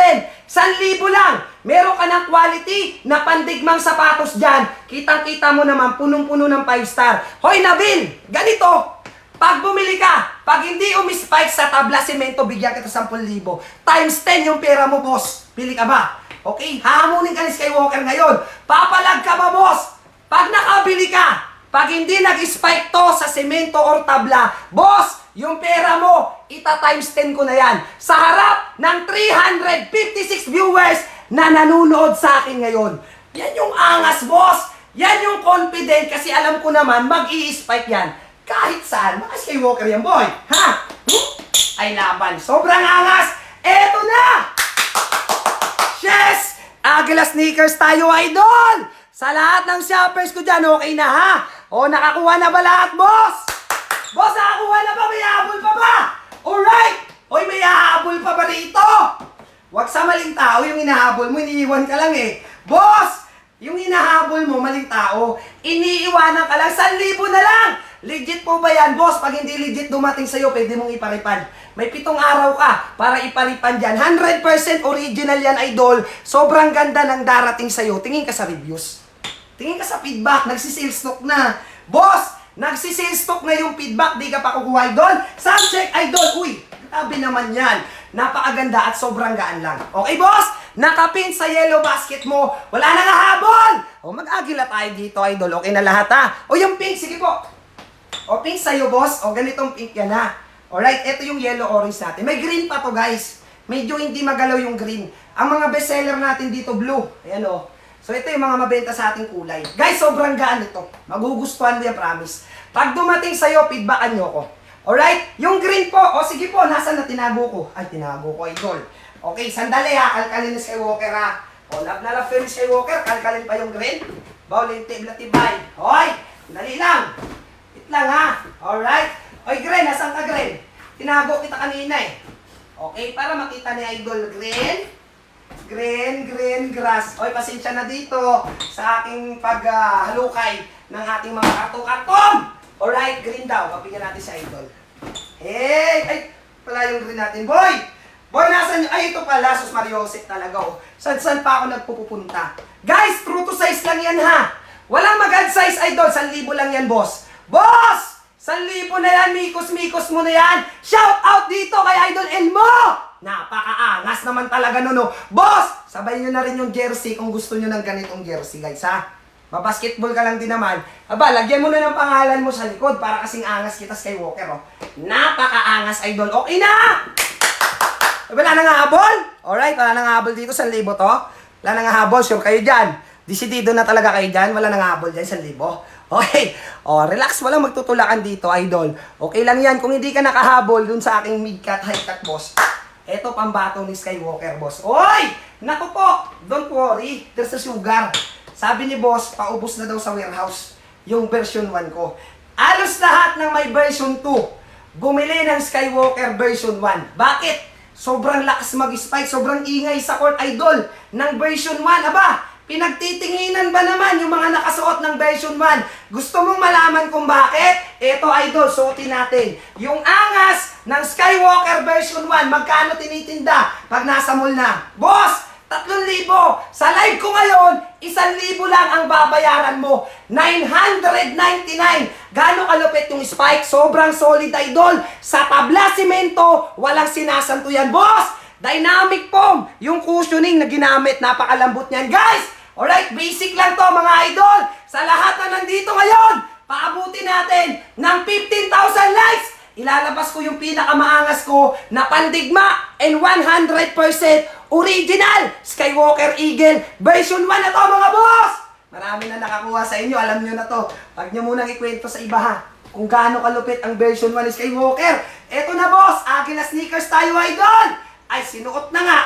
[SPEAKER 1] 1,000 lang. Meron ka ng quality na pandigmang sapatos dyan. Kitang-kita mo naman, punong-puno ng 5 star. Hoy Nabil, ganito. Pag bumili ka, pag hindi umispike sa tabla semento, bigyan kita 10,000. Times 10 yung pera mo, boss. Pili ka ba? Okay, hahamunin ka ni Skywalker ngayon. Papalag ka ba, boss? Pag nakabili ka, pag hindi nag-spike to sa semento or tabla, boss, yung pera mo, ita-times 10 ko na yan. Sa harap ng 356 viewers na nanonood sa akin ngayon. Yan yung angas, boss. Yan yung confident kasi alam ko naman, mag-i-spike yan. Kahit saan, mga Skywalker yan, boy. Ha? Ay laban. Sobrang angas. Eto na! Yes! Agila sneakers tayo, Idol! Sa lahat ng shoppers ko dyan, okay na ha? O, nakakuha na ba lahat, boss? Boss, nakakuha na ba? May habol pa ba? Alright! Hoy, may hahabol pa ba dito? Huwag sa maling tao yung hinahabol mo, iniiwan ka lang eh. Boss! Yung hinahabol mo, maling tao, iniiwanan ka lang, 1,000 na lang! Legit po ba yan, boss? Pag hindi legit dumating sa'yo, pwede mong iparipan. May 7 araw ka para iparipan dyan. 100% original yan, Idol. Sobrang ganda ng darating sa'yo. Tingin ka sa reviews. Tingin ka sa feedback. Nagsisales stock na. Boss, nagsisales stock na yung feedback. Di ka pa kukuha, Idol. Sound check, Idol. Uy, grabe naman yan. Napakaganda at sobrang gaan lang. Okay, boss? Nakapin sa yellow basket mo. Wala nang habol. O, mag-agila tayo dito, Idol. Okay na lahat, ha? O, yung pink, sige po. O, pink sa'yo, boss. O, ganitong pink yan, ha? Alright, ito yung yellow orange natin. May green pa to, guys. Medyo hindi magalaw yung green. Ang mga bestseller natin dito, blue. Ayan, o. So, ito yung mga mabenta sa ating kulay. Guys, sobrang gaan ito. Magugustuhan mo yan, promise. Pag dumating sa'yo, feedbackan nyo ko. Alright? Yung green po. O, sige po. Nasaan na tinago ko? Ay, tinago ko, Idol. Okay, sandali, ha. Kalkalin ni Skywalker, ha. O, love na love ni Skywalker. Kalkalin pa yung green. Bawlin, tibla-tibay. Hoy, dali lang. Lang ha. Alright? Oy, Gren, nasan ka, Gren? Tinago kita kanina eh. Okay, para makita ni Idol, Gren. Gren, grass. Oy, pasensya na dito sa aking paghalukay ng ating mga karton-karton. Alright, green daw. Papigyan natin si Idol. Hey! Ay, pala yung green natin. Boy! Boy, nasan? Ay, ito pala. Sus Mariosep talaga oh. San pa ako nagpupunta? Guys, true to size lang yan ha. Walang mag-add size, Idol. 1,000 lang yan, boss. Boss! 1,000 na yan, mikos-mikos mo na yan. Shout out dito kay Idol Elmo! Napakaangas naman talaga nun, no. Boss! Sabay nyo na rin yung jersey kung gusto nyo ng ganitong jersey, guys, ha? Babasketball ka lang din naman. Aba, lagyan mo na ng pangalan mo sa likod para kasing angas kita, Skywalker, oh. Napakaangas, Idol. Okay na! Wala nang habol? Alright, wala nang habol dito, 1,000 to. Wala nang habol, sure kayo dyan. Desidido na talaga kayo dyan, wala nang habol dyan, 1,000. Okay. O, relax. Walang magtutulakan dito, Idol. Okay lang yan. Kung hindi ka nakahabol dun sa aking mid-cut, high-cut, boss. Eto, pambato ni Skywalker, boss. Oy! Naku po! Don't worry. There's a sugar. Sabi ni boss, paubos na daw sa warehouse yung version 1 ko. Alos lahat ng may version 2. Bumili ng Skywalker version 1. Bakit? Sobrang lakas mag-spike. Sobrang ingay sa court, Idol, ng version 1. Aba! Pinagtitinginan ba naman yung mga nakasuot ng version 1? Gusto mong malaman kung bakit? Eto, Idol, suotin natin. Yung angas ng Skywalker version 1, magkano tinitinda pag nasa mall na? Boss, 3,000. Sa live ko ngayon, 1,000 lang ang babayaran mo. 999. Gano'ng kalupit yung spike? Sobrang solid, idol. Sa tabla simento, walang sinasanto yan, boss. Dynamic foam, yung cushioning na ginamit, napakalambot niyan, guys. Alright, basic lang to, mga idol. Sa lahat na nandito ngayon, paabuti natin ng 15,000 likes. Ilalabas ko yung pinakamaangas ko na pandigma and 100% original Skywalker Eagle version 1 na to, mga boss! Marami na nakakuha sa inyo, alam nyo na to. Huwag nyo munang ikwento sa iba, ha, kung gaano kalupit ang version 1 ni Skywalker. Eto na, boss, Agila sneakers tayo, idol! Ay, sinuot na nga.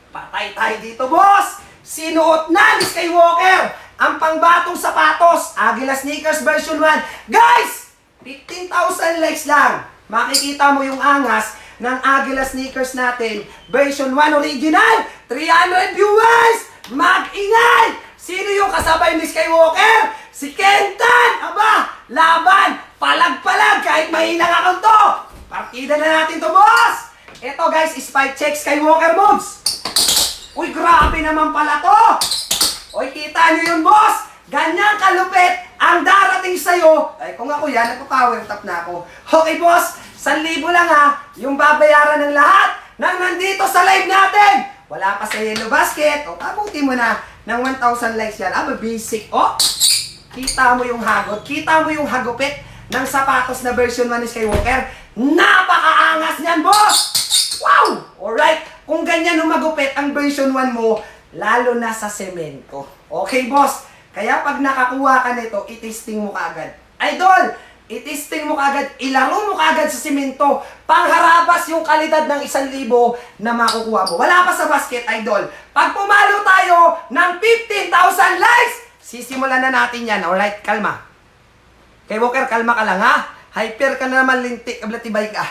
[SPEAKER 1] Patay tayo dito, boss! Sinuot na ni Skywalker ang pangbatong sapatos, Agila sneakers version 1. Guys! 15,000 likes lang. Makikita mo yung angas ng Agila sneakers natin. Version 1 original. 300 viewers. Mag-ingay. Sino yung kasabay ni Skywalker? Si Kentan. Aba, laban. Palag-palag kahit mahinang akong to. Partida na natin to, boss. Ito, guys, spike check Skywalker moves. Uy, grabe naman pala to. Uy, kita nyo yun, boss. Ganyang kalupit ang darating sa'yo. Ay, kung ako yan, nagpo-power top na ako. Okay, boss, 1,000 lang, ha. Yung babayaran ng lahat ng nandito sa live natin. Wala pa sa Yellow Basket. O, pabuti mo na ng 1,000 likes yan. Aba, basic. O, kita mo yung hagot. Kita mo yung hagupit ng sapatos na version 1 ni Skywalker. Napakaangas niyan, boss! Wow! Alright, kung ganyan humagupit ang version 1 mo, lalo na sa semento. Okay, boss? Kaya pag nakakuha ka nito, itesting mo kaagad. Idol, itesting mo kaagad, ilaro mo kaagad sa simento, pangharabas yung kalidad ng 1,000 na makukuha mo. Wala pa sa basket, idol. Pag pumalo tayo ng 15,000 likes, sisimulan na natin yan. Alright, kalma. Kay Walker, kalma ka lang, ha? Hyper ka na naman, lintik, ablatibay ka.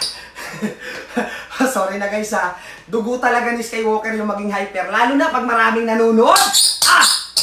[SPEAKER 1] Sorry na, guys, ha? Dugo talaga ni Skywalker yung maging hyper. Lalo na pag maraming nanonood.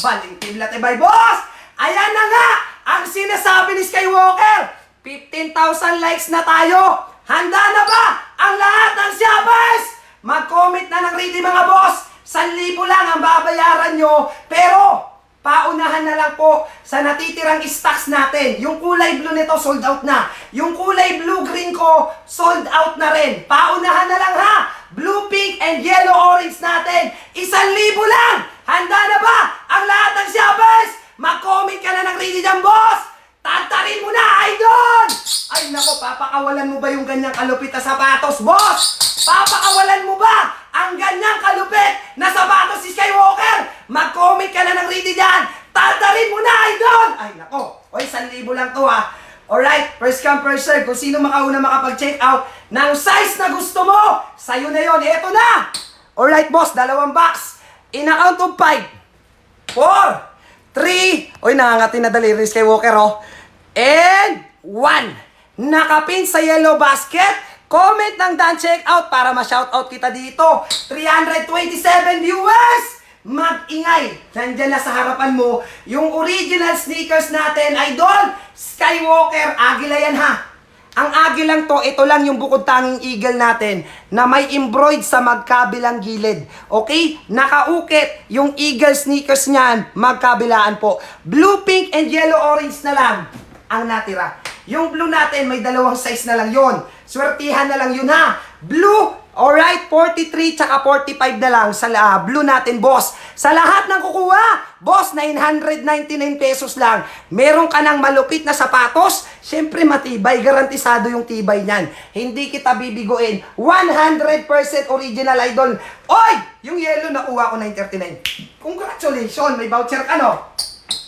[SPEAKER 1] Baling tibla-tibay, boss! Ayan na nga ang sinasabi ni Skywalker. 15,000 likes na tayo. Handa na ba ang lahat ng siyabas? Mag-comment na ng ready, mga boss. 1,000 lang ang babayaran nyo. Pero, paunahan na lang po sa natitirang stocks natin. Yung kulay blue nito, sold out na. Yung kulay blue-green ko, sold out na rin. Paunahan na lang, ha? Blue, pink, and yellow-orange natin. 1,000 lang! Handa na ba ang lahat ng siyabas? Mag-comment ka na ng ready dyan, boss! Tantarin mo na, idol! Ay, nako, papakawalan mo ba yung ganyang kalupit na sapatos, boss? Papakawalan mo ba ang ganyang kalupit na sapatos si Skywalker? Mag-comment ka na ng ready dyan! Tantarin mo na, idol! Ay, nako, oy, 1,000 lang to, ha? Alright, first come, first serve. Kung sino makauna makapag-check out ng size na gusto mo, sa'yo na yon. Eto na! Alright, boss, 2 box. In a count of 5, 4, 3, oy, nangangati na daliri Skywalker, oh. And 1. Nakapin sa Yellow Basket. Comment ng Dan check out para ma-shoutout kita dito. 327 viewers! Mag-ingay. Nandyan na sa harapan mo yung original sneakers natin, idol. Skywalker, Agila yan, ha. Ang agilang to, ito lang yung bukod tanging eagle natin na may embroid sa magkabilang gilid. Okay? Nakaukit yung eagle sneakers niyan, magkabilaan po. Blue, pink, and yellow-orange na lang ang natira. Yung blue natin, may 2 size na lang yon. Swertihan na lang yun, ha. Blue, alright, 43 tsaka 45 na lang sa blue natin, boss. Sa lahat ng kukuha, boss, 999 pesos lang. Meron ka ng malupit na sapatos, syempre matibay, garantisado yung tibay niyan. Hindi kita bibiguin. 100% original, idol. Oy! Yung yellow nakuha ko 939. Congratulations, may voucher ka, no?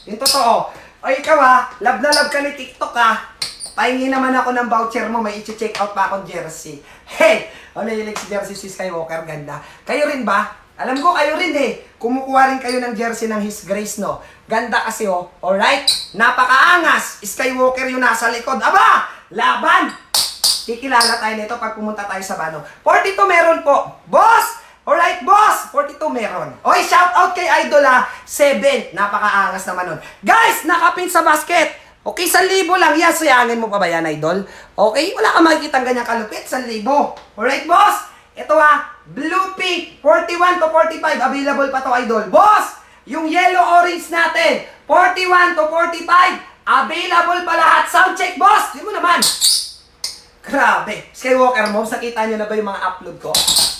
[SPEAKER 1] Yung totoo. Oy, ikaw, ha, love na love ka ni TikTok, ha. Pahingi naman ako ng voucher mo, may i-check out pa akong jersey. Hey! Ano yung si jersey si Skywalker, ganda. Kayo rin ba? Alam ko kayo rin, eh. Kumukuha rin kayo ng jersey ng His Grace, no? Ganda kasi, oh. Alright? Napakaangas. Skywalker yung nasa likod. Aba! Laban! Kikilala tayo nito pag pumunta tayo sa Bano. 42 meron po. Boss! Alright, boss! 42 meron. Oy, shout out kay Idol, ha. 7. Napakaangas naman nun. Guys, nakapin sa basket. Okay, 1,000 lang. Yan, sayangin mo pa ba yan, idol? Okay, wala ka makikita ganyang kalupit. 1,000. Alright, boss? Ito blue pink, 41 to 45, available pa to, idol. Boss, yung yellow orange natin, 41 to 45, available pa lahat. Sound check, boss. Di mo naman. Grabe. Skywalker Moves, nakita nyo na ba yung mga upload ko?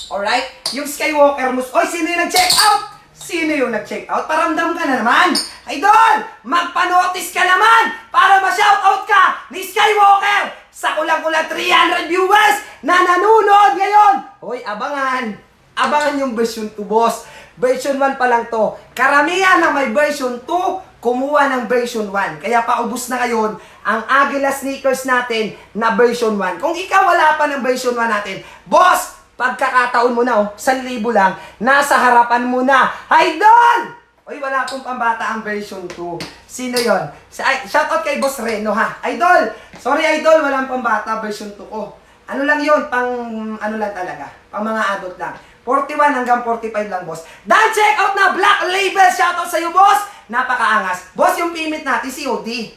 [SPEAKER 1] Alright? Yung Skywalker Moves, oy, sino yung nag-check out? Sino yung nag-check out? Paramdam ka na naman. Idol, magpanotice ka naman para ma-shoutout ka ni Skywalker sa kulang-kulang 300 viewers na nanonood ngayon. Hoy, abangan. Abangan yung version 2, boss. Version 1 pa lang to. Karamihan na may version 2, kumuha ng version 1. Kaya paubos na ngayon ang Agila sneakers natin na version 1. Kung ikaw wala pa ng version 1 natin, boss, pagkakataon mo na, 1,000 lang, nasa harapan mo na. Idol! Oy, wala akong pambata ang version 2. Sino yon? Shoutout kay Boss Reno, ha? Idol! Sorry, Idol, walang pambata version 2 ko. Ano lang yon? Pang, ano lang talaga? Pang mga adult lang. 41 hanggang 45 lang, boss. Dahil check out na Black Label. Shoutout sa'yo, boss. Napakaangas. Boss, yung payment natin, COD.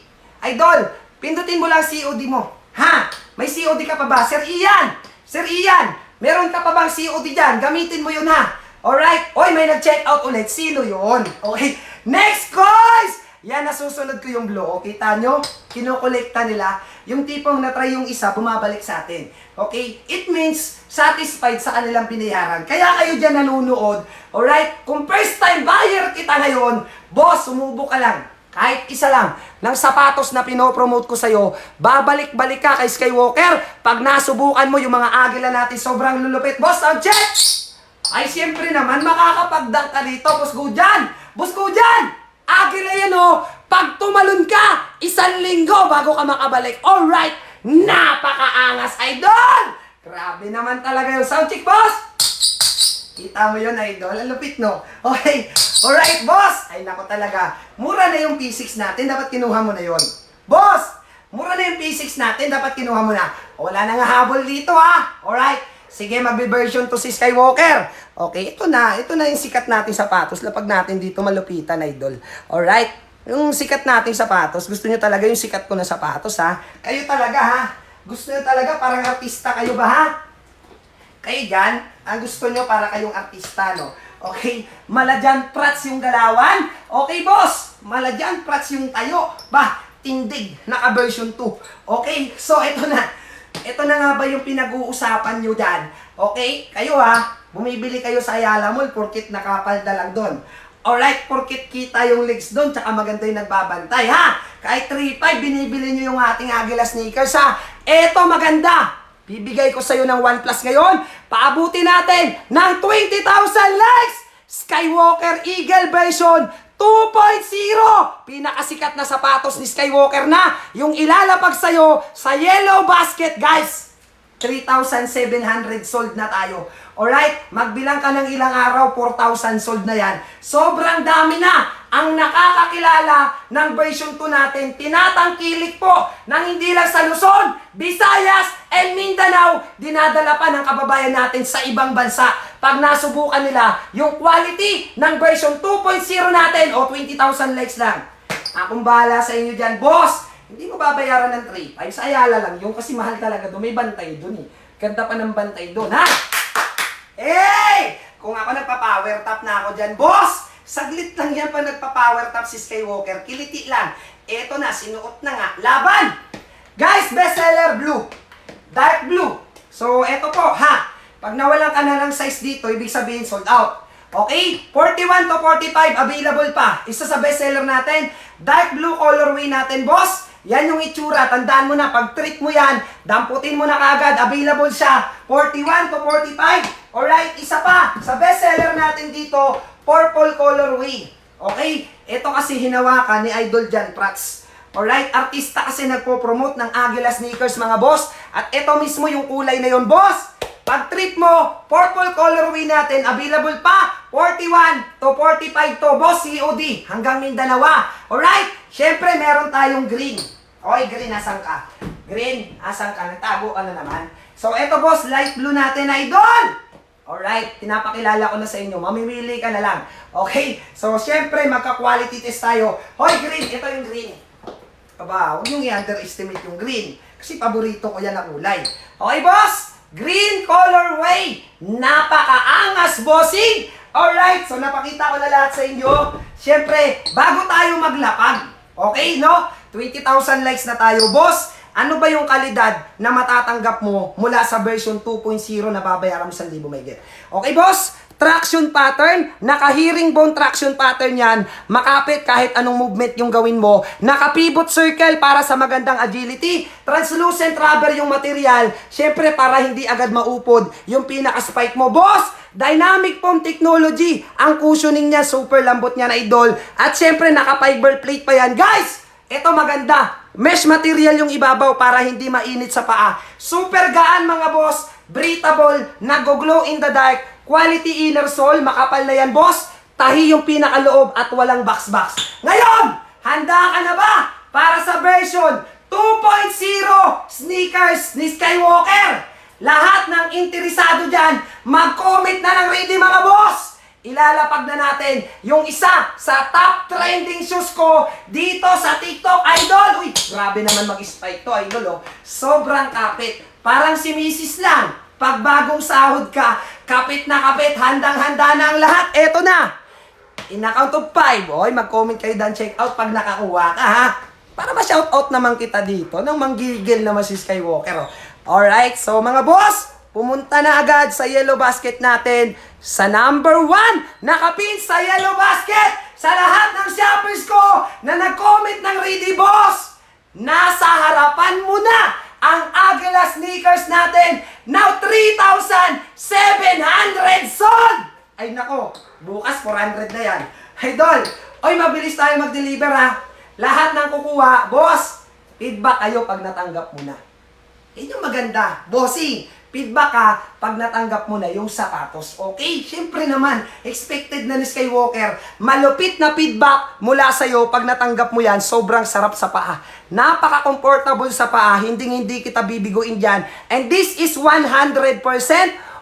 [SPEAKER 1] Idol, pindutin mo lang COD mo. Ha? May COD ka pa ba? Sir Ian! Sir Ian! Meron ka pa bang COD dyan? Gamitin mo yun, ha? Alright? Oy, may nag-check out ulit. Sino yun? Okay. Next, guys! Yan, nasusunod ko yung blue. O, kita nyo? Kinokolekta nila. Yung tipong na-try yung isa, bumabalik sa atin. Okay? It means, satisfied sa kanilang binayaran. Kaya kayo dyan nanonood. Alright? Kung first time buyer kita ngayon, boss, sumubo ka lang. Kahit isa lang ng sapatos na pinopromote ko sa'yo, babalik-balik ka kay Skywalker pag nasubukan mo yung mga agila natin sobrang lulupit. Boss, sound check! Ay, siyempre naman, makakapagdang ka dito. Boss ko dyan! Boss ko dyan! Agila yan, pag tumalon ka, 1 linggo bago ka makabalik. Alright, napakaangas, idol! Grabe naman talaga yung sound check, boss! Kita mo yun, idol? Ang lupit, no? Okay, alright, boss! Ay, nako talaga. Mura na yung P6 natin, dapat kinuha mo na yon. Boss! Mura na yung P6 natin, dapat kinuha mo na. Wala na nga habol dito, ha? Alright? Sige, magbe-version to si Skywalker. Okay, ito na yung sikat nating sapatos. Lapag natin dito malupitan, idol. Alright? Yung sikat nating sapatos, gusto nyo talaga yung sikat ko na sapatos, ha? Kayo talaga, ha? Gusto nyo talaga parang artista kayo ba, ha? Kayo dyan, ang gusto nyo para kayong artista, no? Okay? Maladyan prats yung galawan. Okay, boss? Maladyan prats yung tayo. Bah, tindig, naka-version 2. Okay? So, ito na. Ito na nga ba yung pinag-uusapan nyo dyan? Okay? Kayo bumibili kayo sa Ayala Mall porkit nakapalda lang doon. Alright, porkit kita yung legs doon, tsaka maganda yung nagbabantay, ha? Kahit 3.5, binibili nyo yung ating Agila sneakers, ha? Eto, maganda! Bibigay ko sa'yo ng 1 Plus ngayon. Paabuti natin ng 20,000 likes! Skywalker Eagle version 2.0! Pinakasikat na sapatos ni Skywalker na yung ilalapag sa'yo sa yellow basket, guys! 3,700 sold na tayo. Alright? Magbilang ka ng ilang araw, 4,000 sold na yan. Sobrang dami na ang nakakakilala ng version 2 natin. Tinatangkilik po ng hindi lang sa Luzon, Visayas, and Mindanao. Dinadala pa ng kababayan natin sa ibang bansa. Pag nasubukan nila yung quality ng version 2.0 natin, o 20,000 likes lang. Akong bahala sa inyo dyan, boss! Hindi mo babayaran ng 3.5. Sa Ayala lang yung kasi mahal talaga doon. May bantay doon, eh. Ganda pa ng bantay doon, ha? Hey! Kung ako nagpa-power top na ako dyan, boss! Saglit lang yan pa nagpa-power top si Skywalker. Kiliti lang. Eto na, sinuot na nga. Laban! Guys, bestseller blue. Dark blue. So, eto po, ha? Pag nawalan ka na ng size dito, ibig sabihin sold out. Okay? 41 to 45, available pa. Isa sa bestseller natin, dark blue colorway natin, boss. Yan yung itsura. Tandaan mo na, pag trick mo yan, damputin mo na kagad. Available siya. 41 to 45. Alright, isa pa. Sa bestseller natin dito, purple colorway. Okay? Ito kasi hinawakan ni Idol Jan Prats. Alright? Artista kasi nagpo-promote ng Agila sneakers, mga boss. At ito mismo yung kulay na yon, boss. Pag trip mo, purple colorway natin, available pa. 41 to 45 to, boss, COD. Hanggang Mindanao. Alright? Siyempre, meron tayong green. Okay, green, asan ka? Green, asan ka? Nagtago ka na naman. So, eto, boss, light blue natin, idol! Alright, pinapakilala ko na sa inyo. Mamimili ka na lang. Okay? So, siyempre, magka-quality test tayo. Hoy, green, ito yung green. Aba, huwag niyong i-underestimate yung green. Kasi paborito ko yan na kulay. Okay, boss? green colorway. Napakaangas, bossing! Alright, so napakita ko na lahat sa inyo. Siyempre, bago tayo maglapag, okay, no? 20,000 likes na tayo, boss. Ano ba yung kalidad na matatanggap mo mula sa version 2.0 na babayaran mo 1,000 may get? Okay, boss? Traction pattern, naka-hearing bone traction pattern yan, makapit kahit anong movement yung gawin mo, naka-pivot circle para sa magandang agility, translucent rubber yung material, syempre para hindi agad maupod yung pinaka-spike mo, boss! Dynamic foam technology, ang cushioning niya, super lambot niya na idol, at syempre naka-fiber plate pa yan, guys! Ito maganda, mesh material yung ibabaw para hindi mainit sa paa, super gaan mga boss, breathable, nag-glow in the dark, quality inner sole, makapal na yan, boss. Tahi yung pinakaloob at walang box-box. Ngayon, handa ka na ba para sa version 2.0 sneakers ni Skywalker? Lahat ng interesado dyan, mag-comment na ng ready mga boss. Ilalapag na natin yung isa sa top trending shoes ko dito sa TikTok, idol. Uy, grabe naman mag-spike to, idol, oh. Sobrang kapit. Parang si Mrs. lang. Pag bagong sahod ka, kapit na kapit, handang-handa na ang lahat. Eto na! In a count of 5, oy, mag-comment kayo dan, check out pag nakakuha ka, ha? Para ma-shoutout naman kita dito, nang manggigil naman si Skywalker, oh. Alright, so mga boss, pumunta na agad sa yellow basket natin. Sa number 1, nakapin sa yellow basket sa lahat ng shoppers ko na nag-comment ng ready, boss. Nasa harapan mo na ang Aguila sneakers natin, now 3,700 sold! Ay nako, bukas 400 na yan. Idol, oy mabilis tayo mag-deliver ha. Lahat ng kukuha, boss, feedback kayo pag natanggap mo na. Yun yung maganda, bossing. Feedback ka pag natanggap mo na yung sapatos. Okay? Siyempre naman, expected na ni Skywalker. Malupit na feedback mula sa'yo pag natanggap mo yan, sobrang sarap sa paa. Napaka-comfortable sa paa, hindi kita bibiguin dyan. And this is 100%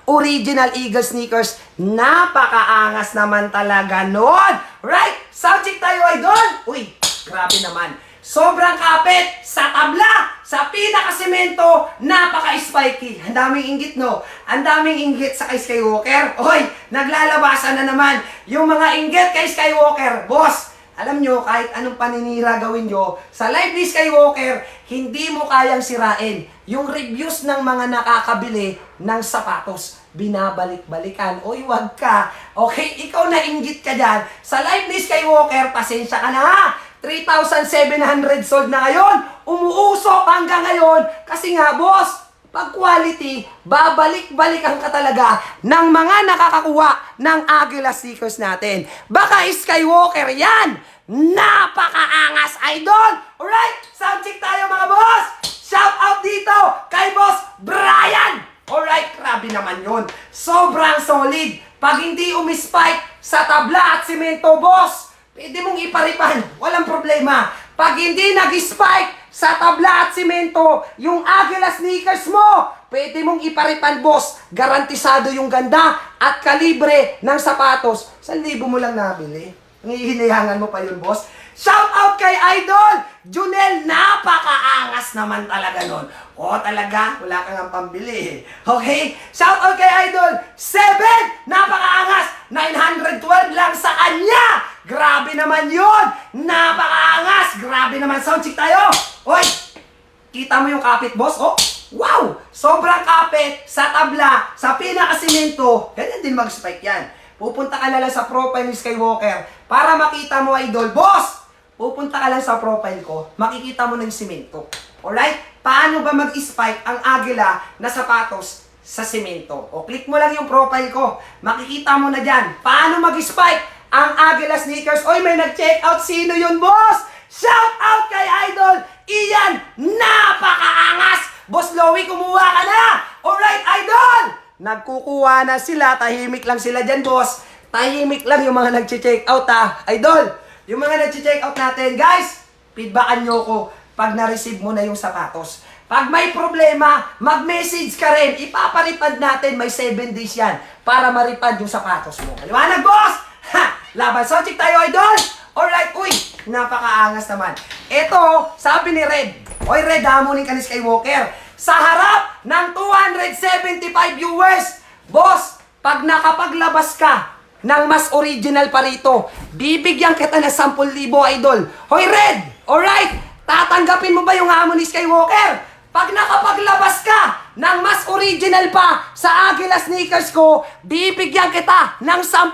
[SPEAKER 1] original Eagle sneakers. Napakaangas naman talaga nun. Right? Sound check tayo, idol. Uy, grabe naman. Sobrang kapit sa tabla, sa pinakasemento, napaka-spiky. Ang daming inggit, no? Ang daming inggit sa kay Skywalker. Hoy, naglalabasan na naman yung mga inggit kay Skywalker. Boss, alam nyo, kahit anong paninira gawin nyo, sa live ni Skywalker, hindi mo kayang sirain yung reviews ng mga nakakabili ng sapatos. Binabalik-balikan. Oy, wag ka. Okay, ikaw na inggit ka dyan. Sa live ni Skywalker, pasensya ka na ha. 3,700 sold na ngayon. Umuusok hanggang ngayon. Kasi nga, boss, pag quality, babalik-balikan ka talaga ng mga nakakakuha ng Aguila stickers natin. Baka Skywalker yan. Napakaangas, idol. Alright, sound check tayo mga boss. Shout out dito kay Boss Brian. Alright, grabe naman yun. Sobrang solid. Pag hindi umispike sa tabla at simento, boss, pwede mong iparipan, walang problema. Pag hindi nag-spike sa tabla at simento, yung Aguila sneakers mo, pwede mong iparipan, boss. Garantisado yung ganda at kalibre ng sapatos. 1,000 mo lang nabili. Hihinayangan mo pa yun, boss. Shout out kay Idol! Junel, napakaangas naman talaga nun. O talaga, wala kang ang pambili. Okay? Shout out kay Idol! 7! Napakaangas! 912 lang sa kanya! Grabe naman yun! Napakaangas! Grabe naman, sound check tayo! Oy! Kita mo yung kapit, boss? Oh! Wow! Sobrang kapit sa tabla, sa pinakasimento. Ganyan din mag-spike yan. Pupunta ka na lang sa profile ni Skywalker para makita mo, idol. Boss! Pupunta ka lang sa profile ko, makikita mo ng simento. Alright? Paano ba mag-spike ang Aguila na sapatos sa simento? O click mo lang yung profile ko, makikita mo na dyan. Paano mag-spike ang Aguila sneakers? Oy, may nag-check out. Sino yun, boss? Shout out kay Idol Ian! Napakaangas! Boss Lowy, kumuha ka na! Alright, Idol! Nagkukuha na sila, tahimik lang sila dyan, boss. Tahimik lang yung mga nag-check out, ha. Idol, yung mga nag-check out natin, guys, feedbackan nyo ko pag na-receive mo na yung sapatos. Pag may problema, mag-message ka rin. Ipaparipad natin, may 7 days yan para maripad yung sapatos mo. Kaliwanag, boss! Ha! Laban, so check tayo, idol! Alright, uy, napakaangas naman. Ito, sabi ni Red. Oy, Red, hamunin ka ni Skywalker. Sa harap ng 275 viewers. Boss, pag nakapaglabas ka ng mas original pa rito, bibigyan kita ng 10,000, idol. Hoy, Red! Alright? Tatanggapin mo ba yung hamon ni Skywalker? Pag nakapaglabas ka ng mas original pa sa Agila sneakers ko, bibigyan kita ng 10,000.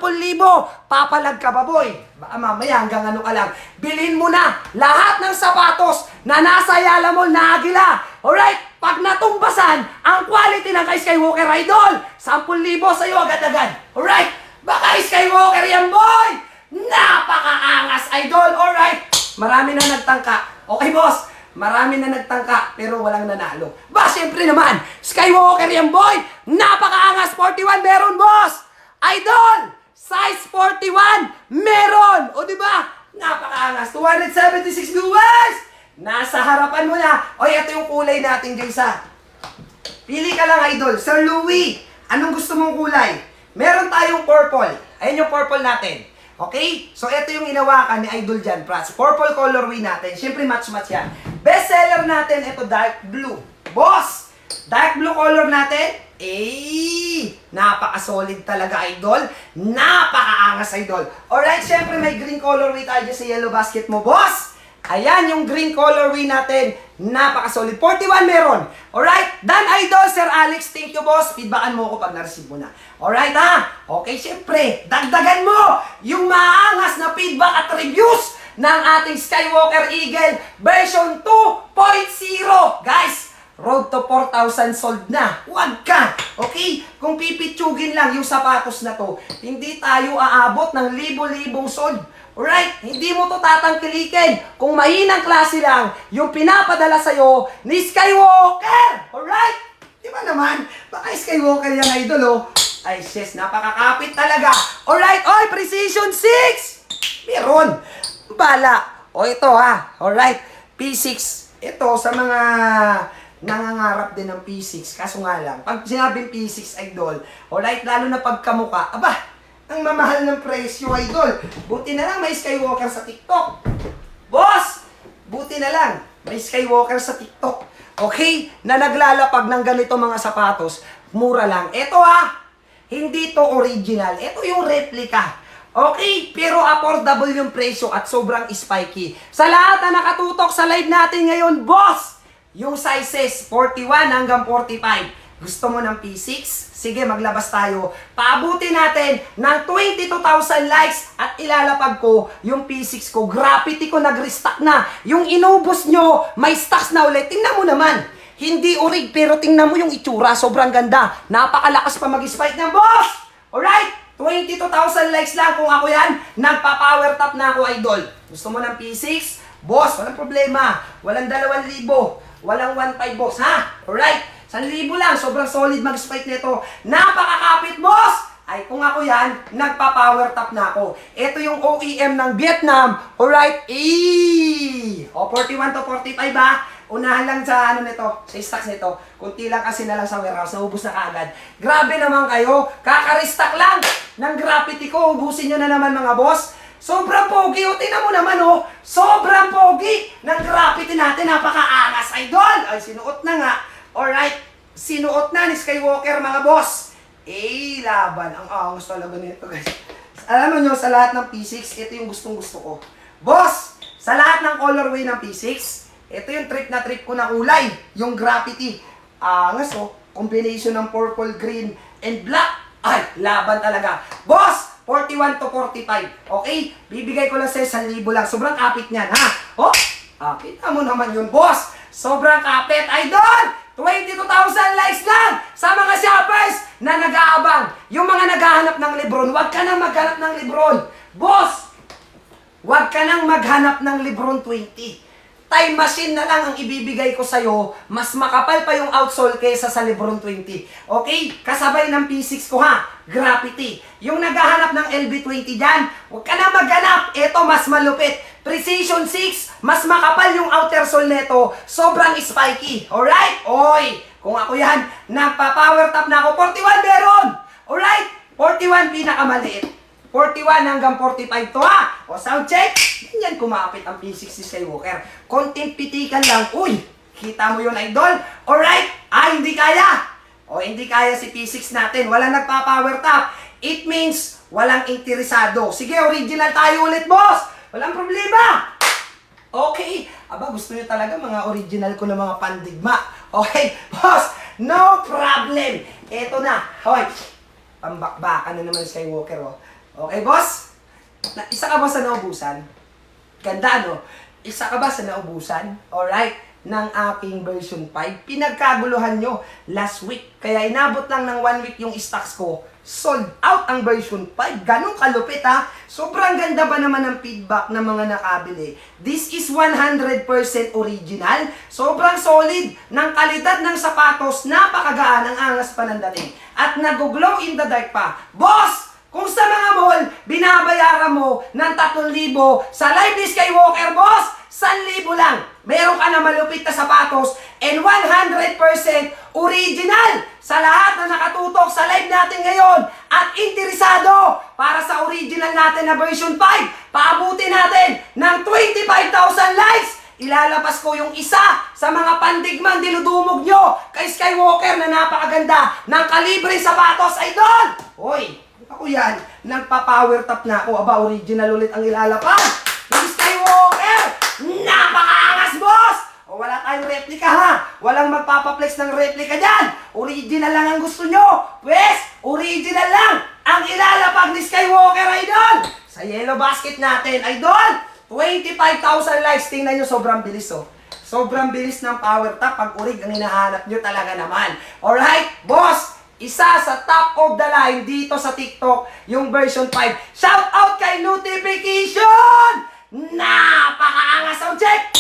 [SPEAKER 1] Papalag ka ba, boy? Baka mamaya hanggang ano ka lang. Bilhin mo na lahat ng sapatos na nasa Yala Mall na Agila. Alright? Pag natumbasan ang quality ng kay Skywalker, idol, 10,000 sa'yo agad-agad. Alright? Baka Skywalker yan, boy! Napakaangas, idol! Alright? Marami na nagtangka. Okay, boss? Marami na nagtangka, pero walang nanalo. Ba, siyempre naman, Skywalker yan, boy! Napakaangas! 41 meron, boss! Idol! Size 41 meron! O, diba? Napakaangas! 276 viewers! Nasa harapan mo na. O, ito yung kulay natin, guys, ha? Pili ka lang, idol. Sir Louie, anong gusto mong kulay? Meron tayong purple. Ayan yung purple natin. Okay? So, ito yung inawakan ni Idol Jan Prats. Purple colorway natin. Siyempre, match-match yan. Best seller natin, ito, dark blue. Boss! Dark blue color natin. Napaka-solid talaga, idol. Napaka-angas, idol. Alright, siyempre, may green colorway tayo sa yellow basket mo, boss. Ayan yung green colorway natin. Napaka-solid. 41 meron. Alright? Dan idol, Sir Alex. Thank you, boss. Feedbackan mo ako pag na-receive mo na. Alright, ha? Okay, syempre. Dagdagan mo yung maangas na feedback at reviews ng ating Skywalker Eagle version 2.0. Guys, road to 4,000 sold na. Huwag ka. Okay? Kung pipitsugin lang yung sapatos na to, hindi tayo aabot ng libo-libong sold. Alright? Hindi mo to tatangkilikin kung mahinang klase lang yung pinapadala sa'yo ni Skywalker! Alright? Di ba naman? Baka Skywalker yan, idol, oh. Ay, sis, napakakapit talaga. Alright? Oy, Precision 6! Meron. Bala. O, ito, ha. Alright? P6. Ito, sa mga nangangarap din ng P6. Kaso nga lang, pag sinabing P6, idol, alright, lalo na pagkamuka, aba, ang mamahal ng presyo, idol. Buti na lang may Skywalker sa TikTok. Boss! Buti na lang may Skywalker sa TikTok. Okay? Na naglalapag ng ganito mga sapatos, mura lang. Ito, ha, hindi to original. Ito yung replica. Okay? Pero affordable yung presyo at sobrang spiky. Sa lahat na nakatutok sa live natin ngayon, boss! Yung sizes 41 hanggang 45. Gusto mo ng P6? Sige, maglabas tayo. Paabuti natin ng 22,000 likes at ilalapag ko yung P6 ko. Graffiti ko, nag-restock na. Yung inubos nyo, may stocks na ulit. Tingnan mo naman. Hindi orig, pero tingnan mo yung itsura. Sobrang ganda. Napakalakas pa mag-spike ng boss! Alright? 22,000 likes lang kung ako yan. Nagpa-power top na ako, idol. Gusto mo ng P6? Boss, walang problema. Walang 2,000. Walang 1,500, boss, ha? Alright? 1,000 lang, sobrang solid mag-spike nito. Napakakapit, boss! Ay, kung ako yan, nagpa-power top na ako. Ito yung OEM ng Vietnam. Alright? O, 41 to 45, ha? Unahan lang sa ano nito, sa stocks nito. Kunti lang kasi na lang sa warehouse, naubos na kaagad. Grabe naman kayo, kaka-restock lang ng graffiti ko. Ubusin nyo na naman, mga boss. Sobrang pogi, o tingnan mo naman, oh. Sobrang pogi ng graffiti natin. Napakaangas, idol. Ay, sinuot na nga. Alright, sinuot na ni Skywalker, mga boss. Laban. Ang angas talaga nito, guys. Alam mo nyo, sa lahat ng P6, ito yung gustong-gusto ko. Boss, sa lahat ng colorway ng P6, ito yung trip na trip ko na kulay. Yung graffiti. Angas, oh. Combination ng purple, green, and black. Ay, laban talaga. Boss, 41 to 45. Okay? Bibigay ko lang sa'yo 1,000 lang. Sobrang kapit niyan, ha? Oh, kita mo naman yun, boss. Sobrang kapit, idol! 22,000 likes lang sa mga shoppers na nag-aabang. Yung mga naghahanap ng Lebron, huwag ka nang maghanap ng Lebron. Boss, huwag ka nang maghanap ng Lebron 20. Time machine na lang ang ibibigay ko sa'yo. Mas makapal pa yung outsole kesa sa Lebron 20. Okay? Kasabay ng P6 ko, ha? Graffiti. Yung naghahanap ng LB20 dyan, huwag ka nang maghanap. Ito, mas malupit. Precision 6, mas makapal yung outer sole neto, sobrang spiky. Alright? Oy, kung ako yan, nagpa-power top na ako. 41 meron! Alright? 41 pinakamaliit. 41 hanggang 45 to, ha? O, sound check. Yan, kumapit ang P60 Skywalker. Konting pitikan lang. Uy, kita mo yun, idol? Alright? hindi kaya. O hindi kaya si P6 natin. Walang nagpa-power tap. It means walang interesado. Sige, original tayo ulit, boss. Walang problema. Okay. Aba, gusto nyo talaga mga original ko na mga pandigma. Okay, boss. No problem. Eto na. Hoy. Pambakbakan na naman Skywalker, oh. Okay, boss? Isa ka ba sa naubusan? Ganda, no? Isa ka ba sa naubusan? Alright? Ng aking version 5. Pinagkaguluhan nyo last week. Kaya inabot lang ng 1 week yung stocks ko. Sold out ang version 5. Ganun kalupit, ha? Sobrang ganda ba naman ang feedback ng mga nakabili? This is 100% original. Sobrang solid ng kalidad ng sapatos. Napakagaan ang angas pa ng dating. At nag-glow in the dark pa. Boss! Kung sa mga mall, binabayaran mo ng 3,000 sa live ni Skywalker, boss, 1,000 lang. Meron ka na malupit na sapatos and 100% original sa lahat na nakatutok sa live natin ngayon at interesado para sa original natin na version 5. Paabutin natin ng 25,000 likes. Ilalabas ko yung isa sa mga pandigmang dinudumog nyo kay Skywalker na napakaganda ng kalibre sapatos, idol! Hoy! Ako yan, nagpa-power top na ako. Aba, original ulit ang ilalapag. Yung Skywalker! Napakaangas, boss! O wala tayong replika, ha? Walang magpapaplex ng replika dyan. Original lang ang gusto nyo. Pwes, original lang ang ilalapag ni Skywalker, idol! Sa yellow basket natin, idol! 25,000 likes. Tingnan nyo, sobrang bilis, oh. Sobrang bilis ng power top. Pag urig ang hinahanap nyo talaga naman. Alright, boss! Isa sa top of the line dito sa TikTok, yung version 5. Shout out kay Notification! Napakaangas ang check!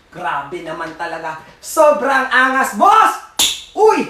[SPEAKER 1] Grabe naman talaga. Sobrang angas, boss! Uy!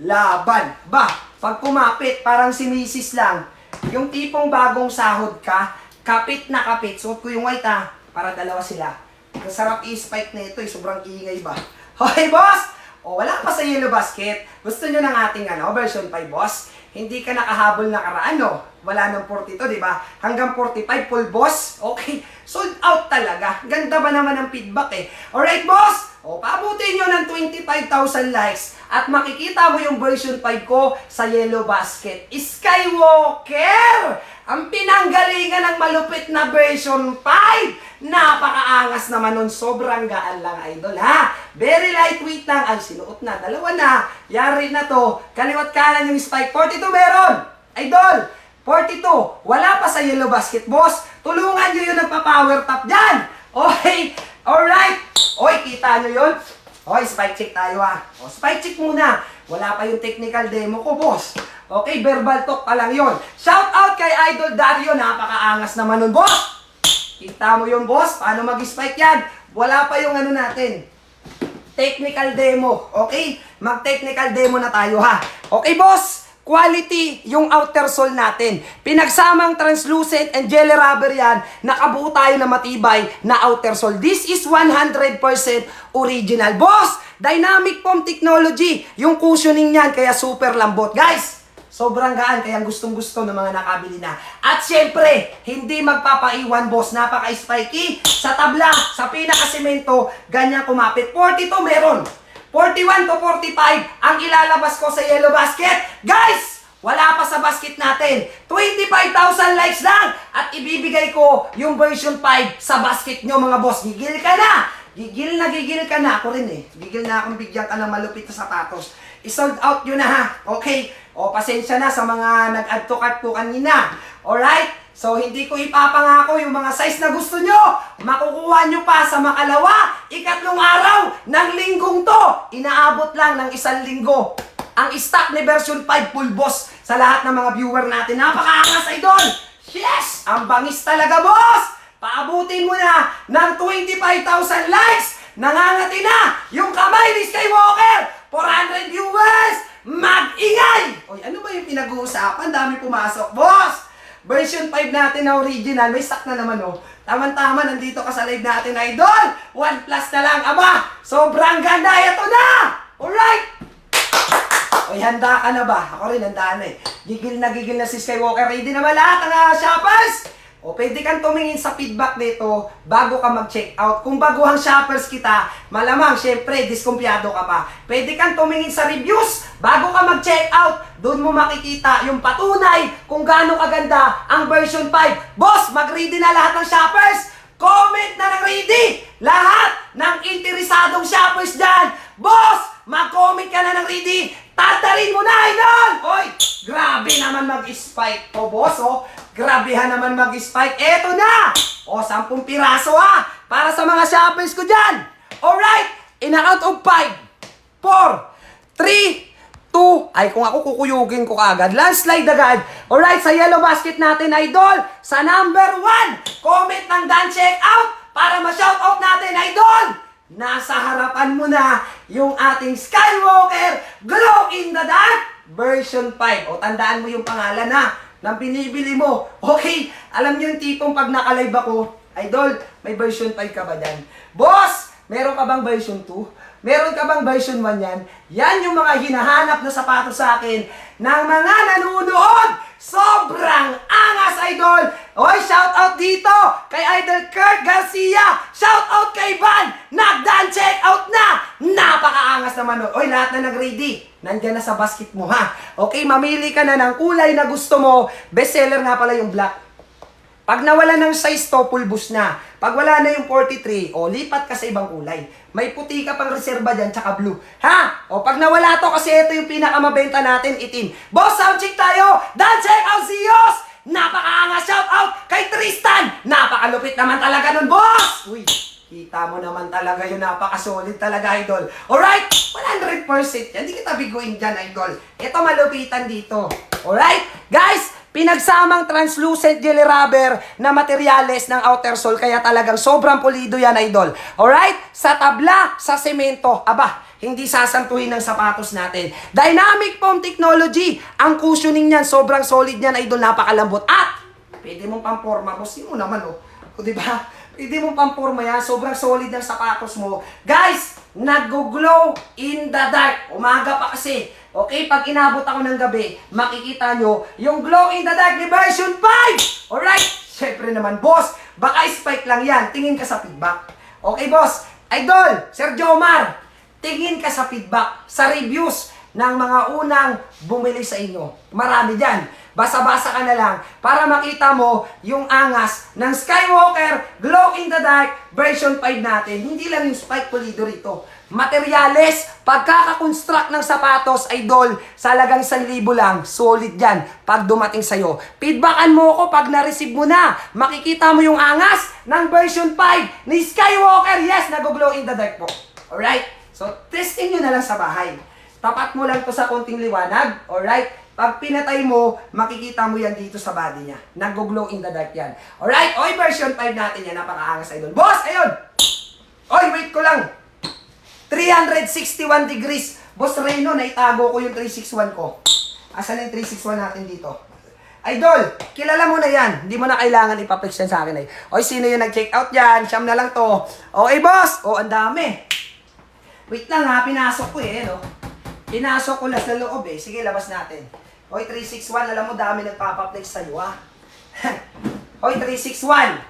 [SPEAKER 1] Laban. Ba, pag kumapit, parang si Mrs. lang. Yung tipong bagong sahod ka, kapit na kapit. Suot ko yung white, ha? Para dalawa sila. Ang sarap i-spike na ito, sobrang ingay ba? Okay, boss! O, wala pa sa yellow basket. Gusto nyo ng ating version 5, boss? Hindi ka nakahabol na karaan, no? Wala nang 42, di ba? Hanggang 45, full boss. Okay, sold out talaga. Ganda ba naman ang feedback, eh? Alright, boss? O, paabutin nyo ng 25,000 likes at makikita mo yung version 5 ko sa yellow basket. Skywalker! Ang pinanggalingan ng malupit na version 5! Napakaangas naman nun. Sobrang gaan lang, idol, ha? Very lightweight lang. Ay, sinuot na. Dalawa na. Yari na to. Kaliwat kanan yung spike. 42 meron! Idol! 42. Wala pa sa yellow basket, boss. Tulungan nyo yung nagpa-power top dyan. Okay. Alright. Oy, kita nyo yun? Oy, spike check tayo, ha? O, spike check muna. Wala pa yung technical demo ko, boss. Okay, verbal talk pa lang yun. Shout out kay Idol Dario. Napakaangas naman nun, boss. Kita mo yun, boss? Paano mag-spike yan? Wala pa yung natin. Technical demo. Okay? Mag-technical demo na tayo, ha? Okay, boss? Quality yung outer sole natin. Pinagsamang translucent and jelly rubber yan, nakabuo tayo na matibay na outer sole. This is 100% original. Boss, dynamic foam technology. Yung cushioning niyan, kaya super lambot. Guys, sobrang gaan, kaya gustong-gusto ng mga nakabili na. At syempre, hindi magpapaiwan, boss. Napaka-spiky. Sa tabla, sa pinakasemento, ganyan kumapit. 42 meron. 41 to 45 ang ilalabas ko sa yellow basket. Guys, wala pa sa basket natin. 25,000 likes lang. At ibibigay ko yung version 5 sa basket nyo, mga boss. Gigil ka na. Gigil ka na. Ako rin, eh. Gigil na akong bigyan ka ng malupit na sapatos. I-sold out yun na, ha? Okay? O, pasensya na sa mga nag-add to cart ko kanina. Alright? So, hindi ko ipapangako yung mga size na gusto nyo. Makukuha nyo pa sa makalawa, ikatlong araw ng linggong to. Inaabot lang ng 1 linggo. Ang stock ni version 5 full boss sa lahat ng mga viewer natin. Napakaangas, idol! Yes! Ang bangis talaga, boss! Paabutin mo na ng 25,000 likes. Nangangati na yung kamay ni Skywalker. 400 viewers! Mag-ingay! Oy, ano ba yung pinag-uusapan? Dami pumasok, boss! Version 5 natin na original, may stock na naman, oh. Tama-tama, nandito ka sa live natin, idol! 1 plus na lang, aba! Sobrang ganda, ito na! Alright! Oy, handa ka na ba? Ako rin, handa na, eh. Gigil na si Skywalker. Ready na ba lahat ng shoppers? O pwede kang tumingin sa feedback nito bago ka mag-check out. Kung baguhang shoppers kita, malamang syempre diskumpiyado ka pa. Pwede kang tumingin sa reviews bago ka mag-check out. Doon mo makikita yung patunay kung gaano kaganda ang version 5. Boss, mag-ready na lahat ng shoppers. Comment na ng ready. Lahat ng interesadong shoppers dyan. Boss, mag-comment ka na ng ready. Tatarin mo na, idol! Oy, grabe naman mag-spike to, boss, oh. Grabehan naman mag-spike. Eto na! O, 10 piraso, ha! Para sa mga shoppers ko dyan. Alright, in a count of 5, 4, 3, 2, ay kung ako kukuyugin ko kagad. Landslide agad. Alright, sa yellow basket natin, idol. Sa number 1, comment ng done check out para ma-shoutout natin, idol. Nasa harapan mo na yung ating Skywalker Glow in the Dark version 5. O, tandaan mo yung pangalan na ng binibili mo. Okay, alam niyo yung tipong pag naka-live ako, idol, may version 5 ka ba dyan? Boss, meron ka bang version 2? Meron ka bang version 1 yan? Yan yung mga hinahanap na sapatos sa akin ng mga nanonood. Sobrang angas, idol! Oy, shout out dito kay Idol Kurt Garcia! Shout out kay Van! Nagdaan check out na! Napakaangas naman. Oy, lahat na nag-ready. Nandiyan na sa basket mo, ha? Okay, mamili ka na ng kulay na gusto mo. Bestseller nga pala yung black. Pag nawala ng size to, pulbus na. Pag wala na yung 43, o lipat ka sa ibang kulay. May puti ka pang reserva dyan, tsaka blue. Ha? O pag nawala to, kasi ito yung pinakamabenta natin, itim. Boss, sound check tayo! Dan check out si Yos! Napakaangas, shout out kay Tristan! Napakalupit naman talaga nun, boss! Uy, kita mo naman talaga yun, napakasolid talaga, idol. Alright? 100% yan. Hindi kita biguin dyan, idol. Ito malupitan dito. Alright? Guys, pinagsamang translucent jelly rubber na materyales ng outer sole, kaya talagang sobrang pulido yan, idol. Alright? Sa tabla, sa semento, aba, hindi sasantuhin ng sapatos natin. Dynamic foam technology, ang cushioning niyan, sobrang solid niyan, idol, napakalambot. At, pwede mong pamporma, boss, mo naman, oh. O, diba? Pwede mong pamporma yan, sobrang solid ng sapatos mo. Guys, nag-glow in the dark. Umaga pa kasi. Okay, pag inabot ako ng gabi, makikita nyo yung glow in the dark ni version 5! Alright? Siyempre naman, boss, baka spike lang yan. Tingin ka sa feedback. Okay, boss? Idol, Sir Jomar, tingin ka sa feedback, sa reviews ng mga unang bumili sa inyo. Marami dyan. Basa-basa ka na lang para makita mo yung angas ng Skywalker Glow in the Dark version 5 natin. Hindi lang yung spike pulido rito. Materyales, pagkakakonstruct ng sapatos, idol, sa halagang 1,000 lang, solid yan pag dumating sa'yo. Feedbackan mo ako pag na-receive mo na. Makikita mo yung angas ng version 5 ni Skywalker. Yes, nag-glow in the dark po. Alright? So, testing nyo na lang sa bahay. Tapat mo lang to sa konting liwanag. Alright? Pag pinatay mo, makikita mo yan dito sa body niya. Nag-glow in the dark yan. Alright? Oy, version 5 natin yan. Napakaangas, idol. Boss, ayun! Oy, wait ko lang. 361 degrees. Boss Reno, naitago ko yung 361 ko. Asan yung 361 natin dito? Idol, kilala mo na yan. Hindi mo na kailangan ipaplex yan sa akin. Oy, sino yung nag-check out yan? Siyam na lang to. Okay, boss. O, ang dami. Wait lang ha, pinasok ko eh, no? Pinasok ko lang sa loob eh. Sige, labas natin. Oy, 361, alam mo, dami nagpapaplex sa'yo, ha? Oy, 361.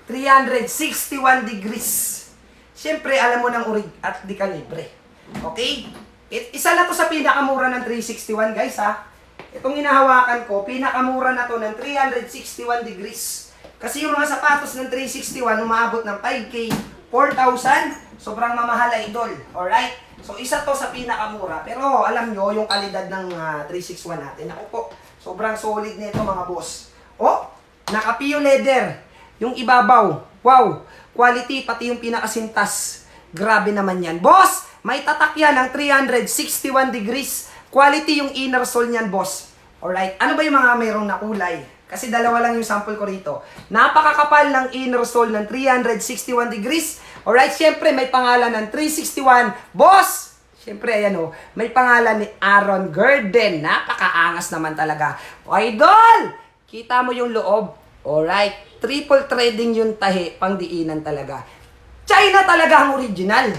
[SPEAKER 1] 361 degrees. Siyempre, alam mo ng urig at di ka libre. Okay? Isa na to sa pinakamura ng 361, guys, ha? Itong hinahawakan ko, pinakamura na to ng 361 degrees. Kasi yung mga sapatos ng 361, umaabot ng 5K, 4,000, sobrang mamahal, idol. Alright? So, isa to sa pinakamura. Pero, alam nyo, yung kalidad ng 361 natin. Ako po, sobrang solid nito, mga boss. Oh, naka-PU leather. Yung ibabaw. Wow! Quality, pati yung pinakasintas. Grabe naman yan. Boss, may tatak yan ng 361 degrees. Quality yung inner sole niyan, boss. Alright? Ano ba yung mga mayroong na kulay? Kasi dalawa lang yung sample ko rito. Napakakapal ng inner sole ng 361 degrees. Alright, syempre may pangalan ng 361. Boss! Syempre, ayan o. May pangalan ni Aaron Gurden. Napakaangas naman talaga. Idol! Kita mo yung loob. Alright. Triple threading yung tahi. Pangdiinan talaga. China talaga ang original.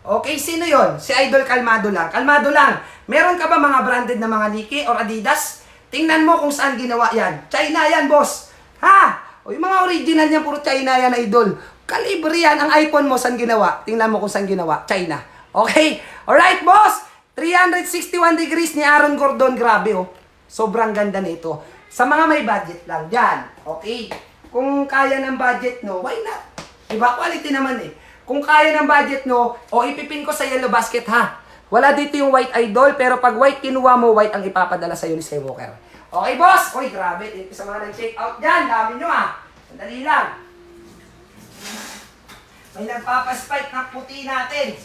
[SPEAKER 1] Okay, sino yon? Si Idol Kalmado lang. Kalmado lang. Meron ka ba mga branded na mga Nike or Adidas? Tingnan mo kung saan ginawa yan. China yan, boss. Ha? O yung mga original niya, puro China yan, idol. Kalibre yan. Ang iPhone mo, saan ginawa? Tingnan mo kung saan ginawa. China. Okay? Alright, boss! 361 degrees ni Aaron Gordon. Grabe, oh. Sobrang ganda nito. Sa mga may budget lang, dyan. Okay? Kung kaya ng budget, no, why not? Diba? Quality naman eh. Kung kaya ng budget, no, o ipipin ko sa yellow basket, ha? Wala dito yung white, idol, pero pag white kinuha mo, white ang ipapadala sa'yo ni Skywalker. Okay, boss? Uy, grabe. Thank you sa mga nag-check out dyan. Dami nyo, ah. Sandali lang. May nagpapaspike na puti natin.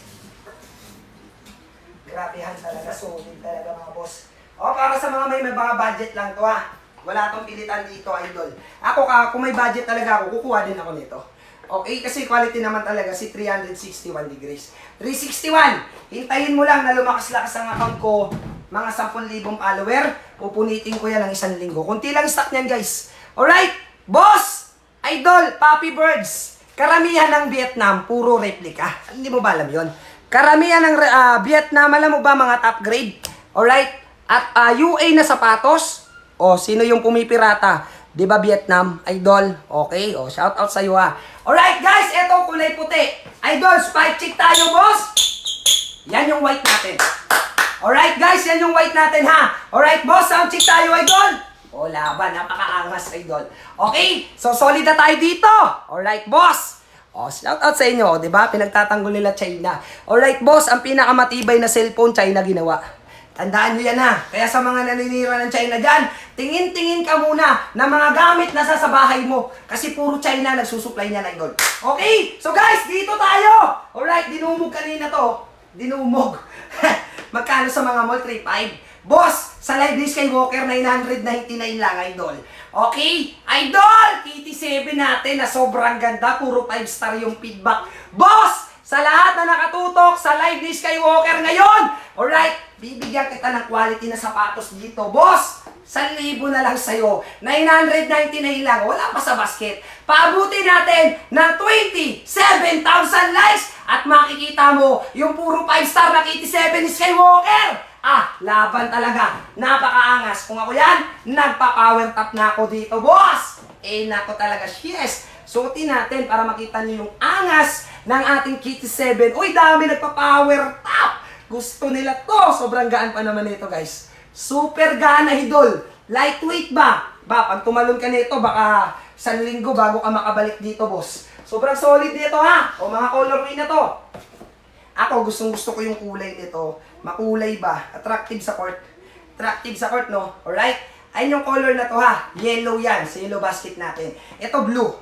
[SPEAKER 1] Grabehan talaga. Solid talaga, mga boss. O, para sa mga may mga budget lang to, ha. Wala tong pilitan dito, idol. Ako, kung may budget talaga ako, kukuha din ako nito. Okay, kasi quality naman talaga si 361 degrees. 361! Hintayin mo lang na lumakas-lakas ang account ko. Mga 10,000 follower. Pupunitin ko yan ng 1 linggo. Kunti lang stock niyan, guys. Alright? Boss! Idol! Puppy Birds! Karamihan ng Vietnam, puro replica. Hindi mo ba alam yun? Karamihan ng Vietnam, alam mo ba mga top grade? Alright? At UA na sapatos. O, sino yung pumipirata? Di ba Vietnam? Idol? Okay? O, shout out sa'yo ha. Alright guys, eto kulay puti. Idol, spike chick tayo, boss. Yan yung white natin. Alright guys, yan yung white natin ha. Alright boss, sound check tayo, idol. O, laban, napakaangas, idol. Okay, so solid na tayo dito. Alright boss. O, shout out sa inyo, di ba? Pinagtatanggol nila China. Alright boss, ang pinakamatibay na cellphone China ginawa. Tandaan nyo yan ha. Kaya sa mga naninira ng China dyan, tingin-tingin ka muna na mga gamit na sa bahay mo. Kasi puro China nagsusupply niya na, idol. Okay, so guys, dito tayo. Alright, dinumog kanina to. Dinumog. Magkano sa mga mall? 3.5. Boss, sa live ni Skywalker, 999 lang, idol. Okay? Idol! KT7 natin na sobrang ganda. Puro 5-star yung feedback. Boss! Sa lahat na nakatutok sa live ni Skywalker ngayon, alright, bibigyan kita ng quality na sapatos dito. Boss, 1,000 na lang sa'yo. 999 lang. Wala pa sa basket. Paabutin natin ng 27,000 likes at makikita mo yung puro 5-star na KT7 ni Skywalker. Laban talaga. Napakaangas. Kung ako yan, nagpa-power top na ako dito, boss. Nako talaga, yes. Suotin natin para makita niyo yung angas ng ating KT7. Uy, dami nagpa-power top. Gusto nila to. Sobrang gaan pa naman nito, guys. Super gaan na, idol. Lightweight ba? Pag tumalon ka nito, baka 1 linggo bago ka makabalik dito, boss. Sobrang solid nito, ha? O, mga colorway na to. Ako, gustong-gusto ko yung kulay nito. Makulay ba? Attractive sa court. Attractive sa court, no? Alright? Ayun yung color na to, ha? Yellow yan. Sa yellow basket natin. Ito, blue.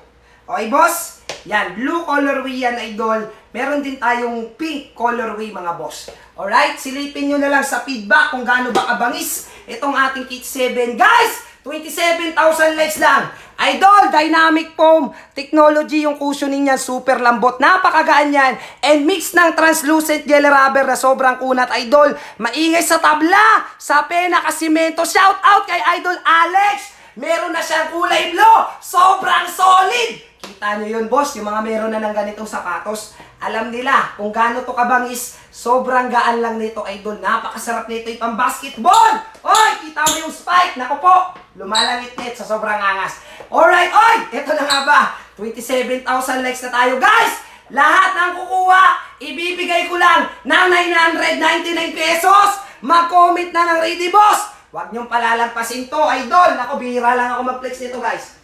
[SPEAKER 1] Okay, boss? Yan, blue colorway yan, idol. Meron din tayong pink colorway, mga boss. Alright? Silipin nyo na lang sa feedback kung gaano ba kabangis itong ating KT7. Guys, 27,000 likes lang. Idol, dynamic foam technology yung cushioning niya. Super lambot. Napakagaan yan. And mix ng translucent gel rubber na sobrang kunat, idol. Maingay sa tabla, sa pena, kasimento. Shout out kay Idol Alex. Meron na siyang kulay blue. Sobrang solid. Kita nyo yun, boss. Yung mga meron na ng ganitong sapatos, alam nila kung gaano to kabangis. Sobrang gaan lang nito, idol. Napakasarap nito yung basketball. Oy, kita mo yung spike. Naku po, lumalangit-ngit sa sobrang angas. Alright, oy, ito na nga ba. 27,000 likes na tayo, guys. Lahat ng kukuha, ibibigay ko lang ng 999 pesos. Mag-comment na ng ready, boss. Huwag niyong palalagpasin to, idol. Naku, bihira lang ako mag-flex nito, guys.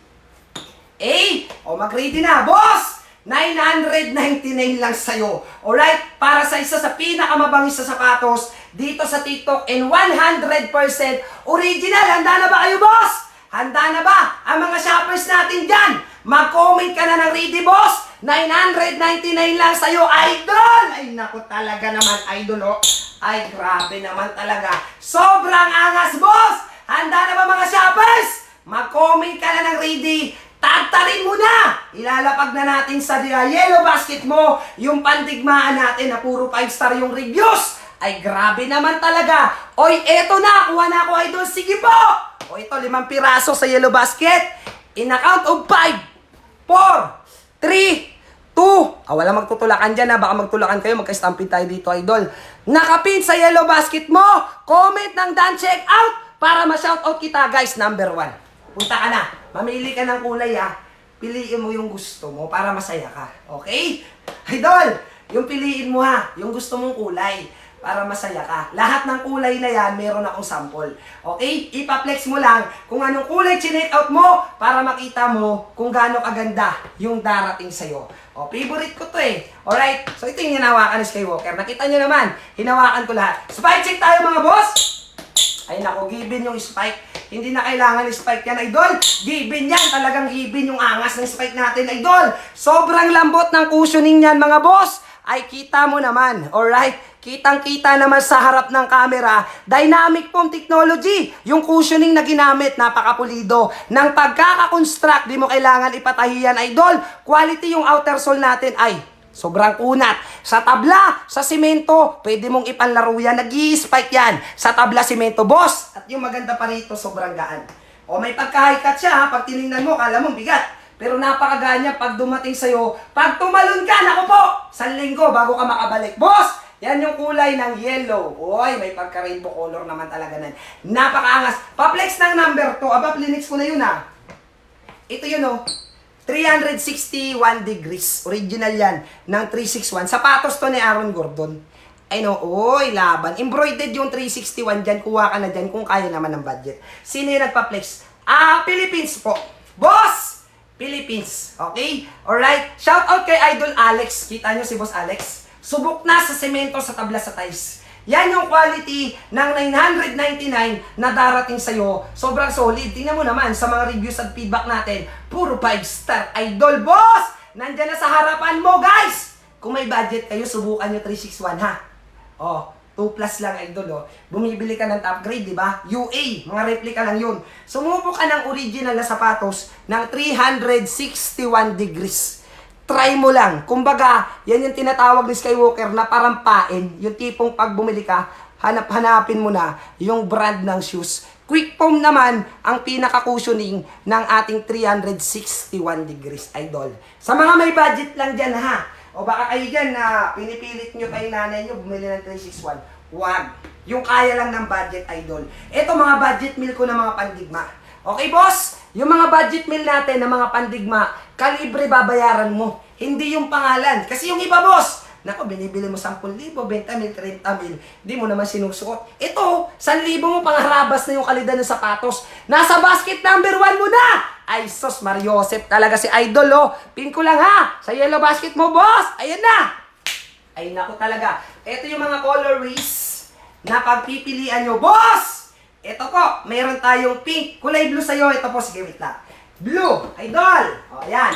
[SPEAKER 1] Mag-ready na, boss! 999 lang sa'yo. Alright? Para sa isa sa pinakamabangis sa sapatos dito sa TikTok and 100% original. Handa na ba kayo, boss? Handa na ba ang mga shoppers natin dyan? Mag-comment ka na ng ready, boss. 999 lang sa'yo, idol! Ay, naku talaga naman, idol, oh. Ay, grabe naman talaga. Sobrang angas, boss! Handa na ba mga shoppers? Mag-comment ka na ng ready. Tagtarin mo na! Ilalapag na natin sa yellow basket mo yung pandigmaan natin na puro 5-star yung reviews. Ay, grabe naman talaga. Oy, eto na. Kuha na ako, idol. Sige po! O, ito, 5 piraso sa yellow basket. In a count of 5, 4, 3, 2. Wala magtutulakan dyan, ha. Baka magtulakan kayo. Magka-stampede tayo dito, idol. Nakapin sa yellow basket mo. Comment ng done check out para ma-shoutout kita, guys. Number 1. Punta ka na. Mamili ka ng kulay, ha. piliin mo yung gusto mo para masaya ka. Okay? Idol, yung piliin mo ha, yung gusto mong kulay para masaya ka. Lahat ng kulay na yan, meron akong sample. Okay? Ipa-flex mo lang kung anong kulay chinek out mo para makita mo kung gaano kaganda yung darating sa'yo. O, favorite ko to eh. Alright? So, ito yung hinawakan ni Skywalker. Nakita nyo naman, hinawakan ko lahat. Spike check tayo mga boss! Ay nako, given yung spike. Hindi na kailangan spike yan, idol. Given yan, talagang given yung angas ng spike natin, idol. Sobrang lambot ng cushioning yan, mga boss. Ay, kita mo naman, alright? Kitang-kita naman sa harap ng camera, dynamic foam technology. Yung cushioning na ginamit, napakapulido. Nang pagkakakonstruct, di mo kailangan ipatahiyan, idol. Quality yung outer sole natin, ay sobrang kunat. Sa tabla, sa simento, pwede mong ipanlaro yan. Nag-i-spike yan sa tabla simento, boss. At yung maganda pa rito, sobrang gaan. O may pagka-high-cut siya, ha? Pag tinignan mo, kala mo bigat. Pero napakaganya pag dumating sa'yo. Pag tumalon ka, naku po, 1 linggo bago ka makabalik. Boss, yan yung kulay ng yellow. Oy, may pagka-rainbow color naman talaga nan. Napakaangas. Pa-flex ng number 2. Aba, plinix ko na yun, ha. Ito yun, oh. 361 degrees. Original yan ng 361. Sapatos to ni Aaron Gordon. Ay no, oy, laban. Embroidered yung 361 dyan. Kuha ka na dyan kung kaya naman ng budget. Sino yung nagpa-flex? Philippines po. Boss! Philippines. Okay? Alright? Shout out kay Idol Alex. Kita nyo si Boss Alex? Subok na sa semento sa tabla sa tiles. Yan yung quality ng 999 na darating sa'yo. Sobrang solid. Tingnan mo naman sa mga reviews at feedback natin. Puro 5-star. Idol, boss! Nandyan na sa harapan mo, guys! Kung may budget kayo, subukan nyo 361, ha? Oh, 2 plus lang, idol, oh. Bumibili ka ng top grade, di ba? UA, mga replica lang yun. Sumubok ka ng original na sapatos ng 361 degrees. Try mo lang. Kumbaga, yan yung tinatawag ni Skywalker na parang pain. Yung tipong pag bumili ka, hanapin mo na yung brand ng shoes. Quick foam naman ang pinaka-cushioning ng ating 361 degrees, idol. Sa mga may budget lang dyan, ha? O baka kayo dyan na pinipilit nyo kay nanay nyo bumili ng 361. Wag. Yung kaya lang ng budget, idol. Ito mga budget meal ko na mga pandigma. Okay, boss? Yung mga budget meal natin na mga pandigma, kalibre babayaran mo. Hindi yung pangalan. Kasi yung iba, boss, nako, binibili mo 10,000, 20,000, 30,000. Di mo naman sinusuot. Ito, 1,000 mo pangharabas na yung kalidad ng sapatos. Nasa basket number 1 mo na! Ay, sos, Mariosep talaga si Idol, oh. Pin ko lang, ha? Sa yellow basket mo, boss. Ayan na. Ay, naku talaga. Ito yung mga colorways na pagpipilian nyo. Boss! Ito po, meron tayong pink. Kulay blue sa'yo. Ito po, sige, wait lang. Blue, Idol. O, ayan.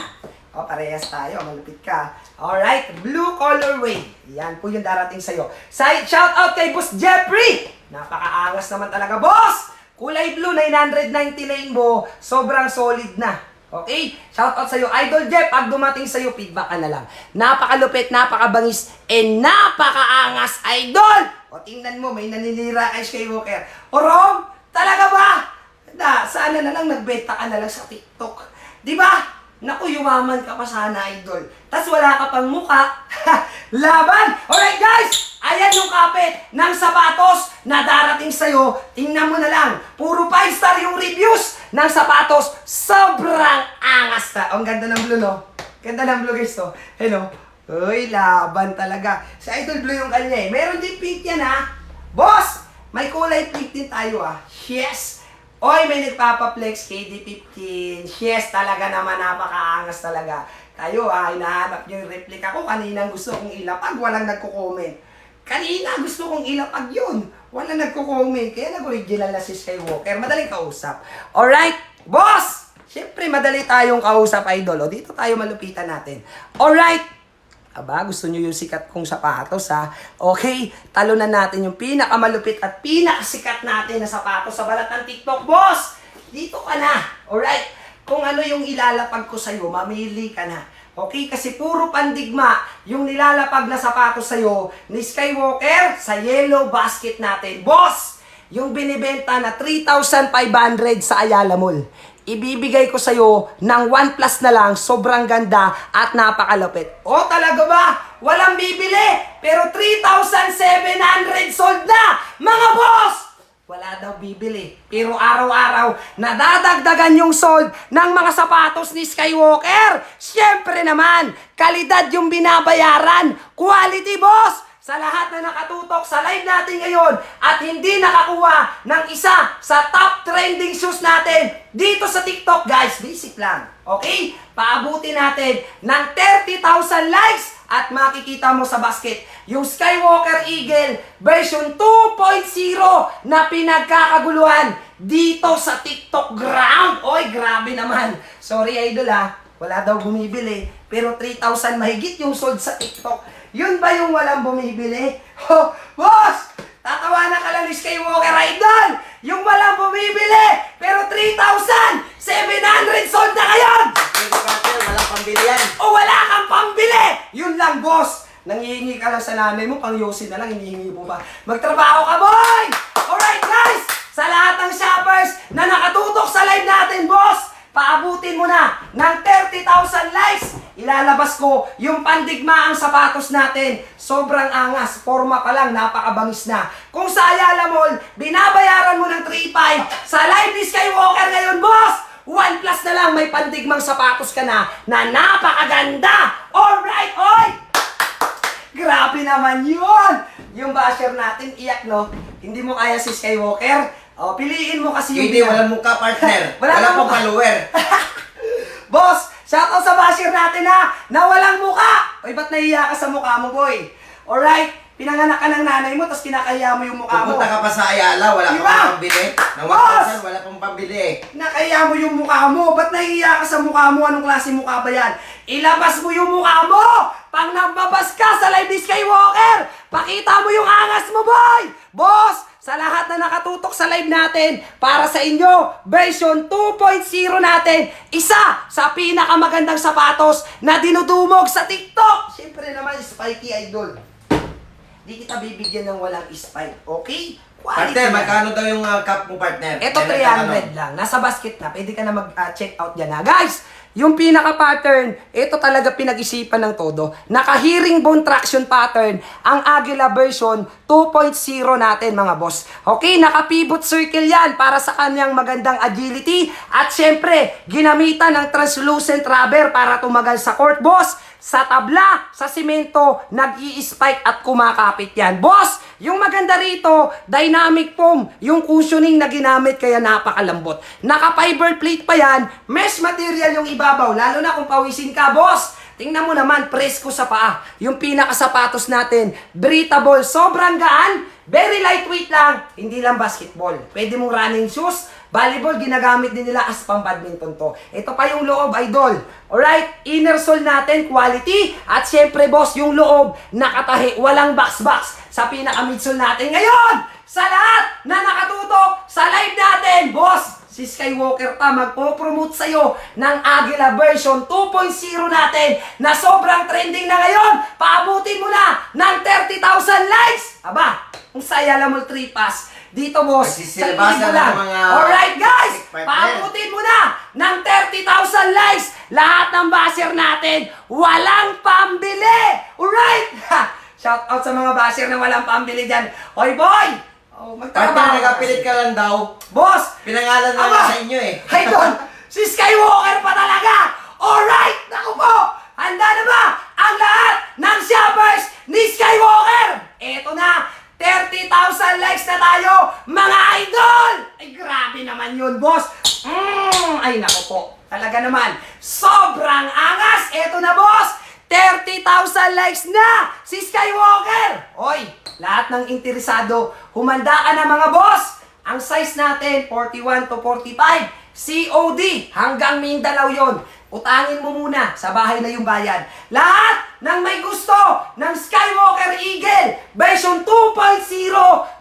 [SPEAKER 1] O, parehas tayo. Malupit ka. Alright, blue colorway. Yan po yung darating sa'yo. Shout out kay Boss Jeffrey. Napakaangas naman talaga, boss! Kulay blue, 999 mo, sobrang solid na. Okay? Shout out sa'yo. Idol Jeff, pag dumating sa'yo, feedback ka na lang. Napakalupit, napakabangis, and napakaangas, idol! O tingnan mo, may naninira kay Skywalker. O Rom, talaga ba? Sana na lang nagbenta ka na lang sa TikTok. Di ba? Naku, yumaman ka pa sana, idol. Tas wala ka pang muka. Laban! Alright, guys! Ayan yung kapit ng sapatos na darating sa'yo. Tingnan mo na lang. Puro 5-star yung reviews ng sapatos. Sobrang angas na. Ang ganda ng blue, no? Ganda ng blue, guys, to. Hello? Uy, laban talaga. Si Idol Blue yung kanya, eh. Meron din pink yan, ha? Boss! May kulay pink din tayo, ha? Yes! Oy, may nagpapaplex, KD15. Yes, talaga naman, napakaangas talaga. Kayo, hinahanap nyo yung replica ko. Kanina gusto kong ilapag, walang nagko-comment. Kanina gusto kong ilapag yun. Walang nagko-comment. Kaya nag-original na si Skywalker. Madaling kausap. Alright, boss! Siyempre, madali tayong kausap, idol. O, dito tayo malupitan natin. Alright! Aba, gusto nyo yung sikat kong sapatos, ha? Okay, talunan natin yung pinakamalupit at pinakasikat natin na sapatos sa balat ng TikTok, boss! Dito ka na, alright? Kung ano yung ilalapag ko sa'yo, mamili ka na. Okay, kasi puro pandigma yung nilalapag na sapatos sa'yo ni Skywalker sa yellow basket natin. Boss! Yung binibenta na 3,500 sa Ayala Mall. Ibibigay ko sa'yo ng 1 plus na lang, sobrang ganda at napakalupit. O talaga ba? Walang bibili, pero 3,700 sold na! Mga boss! Wala daw nagbibili. Pero araw-araw, nadadagdagan yung sold ng mga sapatos ni Skywalker. Siyempre naman, kalidad yung binabayaran. Quality, boss! Sa lahat na nakatutok sa live natin ngayon at hindi nakakuha ng isa sa top trending shoes natin dito sa TikTok, guys, basic lang. Okay? Paabuti natin ng 30,000 likes at makikita mo sa basket yung Skywalker Eagle version 2.0 na pinagkakaguluhan dito sa TikTok ground. Oy, grabe naman. Sorry, idol wala daw bumibili. Pero 3,000 mahigit yung sold sa TikTok. Yun ba yung walang bumibili? Oh, boss! Tatawanan ka lang ni Skywalker, idol! Yung walang bumibili! Pero 3,700 sold na ngayon!
[SPEAKER 2] Walang pambili yan.
[SPEAKER 1] O wala kang pambili! Yun lang, boss! Nanghihingi ka lang sa nanay mo, pang yosin na lang, hinihingi mo pa. Magtrabaho ka, boy! Alright, guys! Sa lahat ng shoppers na nakatutok sa live natin, boss! Paabutin mo na ng 30,000 likes. Ilalabas ko yung pandigmaang sapatos natin. Sobrang angas. Forma pa lang, napakabangis na. Kung sa Ayala Mall, binabayaran mo ng 3,500. Sa live ni Skywalker ngayon, boss! 1 plus na lang, may pandigmang sapatos ka na napakaganda. Alright, oy! Grabe naman yun! Yung basher natin, iyak, no? Hindi mo kaya si Skywalker? O, piliin mo kasi yung...
[SPEAKER 2] Hindi, walang mukha, partner.
[SPEAKER 1] Wala
[SPEAKER 2] Wala
[SPEAKER 1] kang
[SPEAKER 2] pang
[SPEAKER 1] mukha.
[SPEAKER 2] follower.
[SPEAKER 1] Boss, shoutout sa basher natin na walang mukha! Oy, ba't nahiya ka sa mukha mo, boy? Alright, pinanganak ka ng nanay mo, tapos kinakaya mo yung mukha mo.
[SPEAKER 2] Pupunta ka pa sa Ayala, wala
[SPEAKER 1] Diba?
[SPEAKER 2] ka pang pambili. Ng
[SPEAKER 1] Boss!
[SPEAKER 2] 1,000, wala pang pambili.
[SPEAKER 1] Nakaya mo yung mukha mo. Ba't nahihiya ka sa mukha mo? Anong klase mukha ba yan? Ilabas mo yung mukha mo! Pang nababas ka sa live ni Skywalker! Pakita mo yung angas mo, boy! Boss, sa lahat na nakatutok sa live natin, para sa inyo, version 2.0 natin, isa sa pinakamagandang sapatos na dinudumog sa TikTok! Siyempre naman, Spikey Idol. Di kita bibigyan ng walang spike, okay? Quality
[SPEAKER 2] Partner,
[SPEAKER 1] yan.
[SPEAKER 2] magkano daw yung cup mo, partner?
[SPEAKER 1] Ito
[SPEAKER 2] Yan ang
[SPEAKER 1] 300 lang. Nasa basket na. Pwede ka na mag-check out dyan Guys, yung pinaka-pattern, ito talaga pinag-isipan ng todo. Naka-hearing bone traction pattern ang Aguila version 2.0 natin, mga boss. Okay, naka-pivot circle yan para sa kanyang magandang agility. At syempre, ginamitan ng translucent rubber para tumagal sa court, boss. Sa tabla, sa simento, nag-i-spike at kumakapit yan. Boss, yung maganda rito, dynamic foam, yung cushioning na ginamit kaya napakalambot. Naka-fiber plate pa yan, mesh material yung ibabaw, lalo na kung pawisin ka, boss. Tingnan mo naman, presko sa paa. Yung pinakasapatos natin, breathable, sobrang gaan, very lightweight lang, hindi lang basketball. Pwede mong running shoes, volleyball, ginagamit din nila as pang badminton to. Ito pa yung loob, idol. Alright, inner sole natin, quality. At syempre, boss, yung loob, nakatahi, walang box-box sa pinaka-midsole natin. Ngayon, sa lahat na nakatutok sa live natin, boss, si Skywalker pa magpo-promote sa'yo ng Aguila version 2.0 natin na sobrang trending na ngayon. Paabutin mo na ng 30,000 likes. Aba, kung sa Ayala Mall 3 pass, dito, boss, sa
[SPEAKER 2] Sisilabasan
[SPEAKER 1] lang.
[SPEAKER 2] ng mga...
[SPEAKER 1] Alright, guys!
[SPEAKER 2] partner.
[SPEAKER 1] Paabutin mo na ng 30,000 likes. Lahat ng basher natin, walang pambili. Alright? Shout out sa mga basher na walang pambili dyan. Hoy, boy! Oh,
[SPEAKER 2] Partner,
[SPEAKER 1] magtrabaho.
[SPEAKER 2] nagapilit ka lang daw.
[SPEAKER 1] Boss!
[SPEAKER 2] Pinangalan na
[SPEAKER 1] Aba!
[SPEAKER 2] lang sa inyo eh.
[SPEAKER 1] Idol! Si Skywalker pa talaga! Alright! Naku po! Handa na ba ang lahat ng shoppers ni Skywalker? Eto na! 30,000 likes na tayo, mga idol! Ay, grabe naman yun, boss! Ay, naku po. Talaga naman, sobrang angas! Eto na, boss! 30,000 likes na si Skywalker! Oy, lahat ng interesado, humanda ka na, mga boss! Ang size natin, 41 to 45. COD, hanggang Mindanao yon. Utangin mo muna, sa bahay na yung bayad. Lahat ng may gusto ng Skywalker Eagle version 2.0,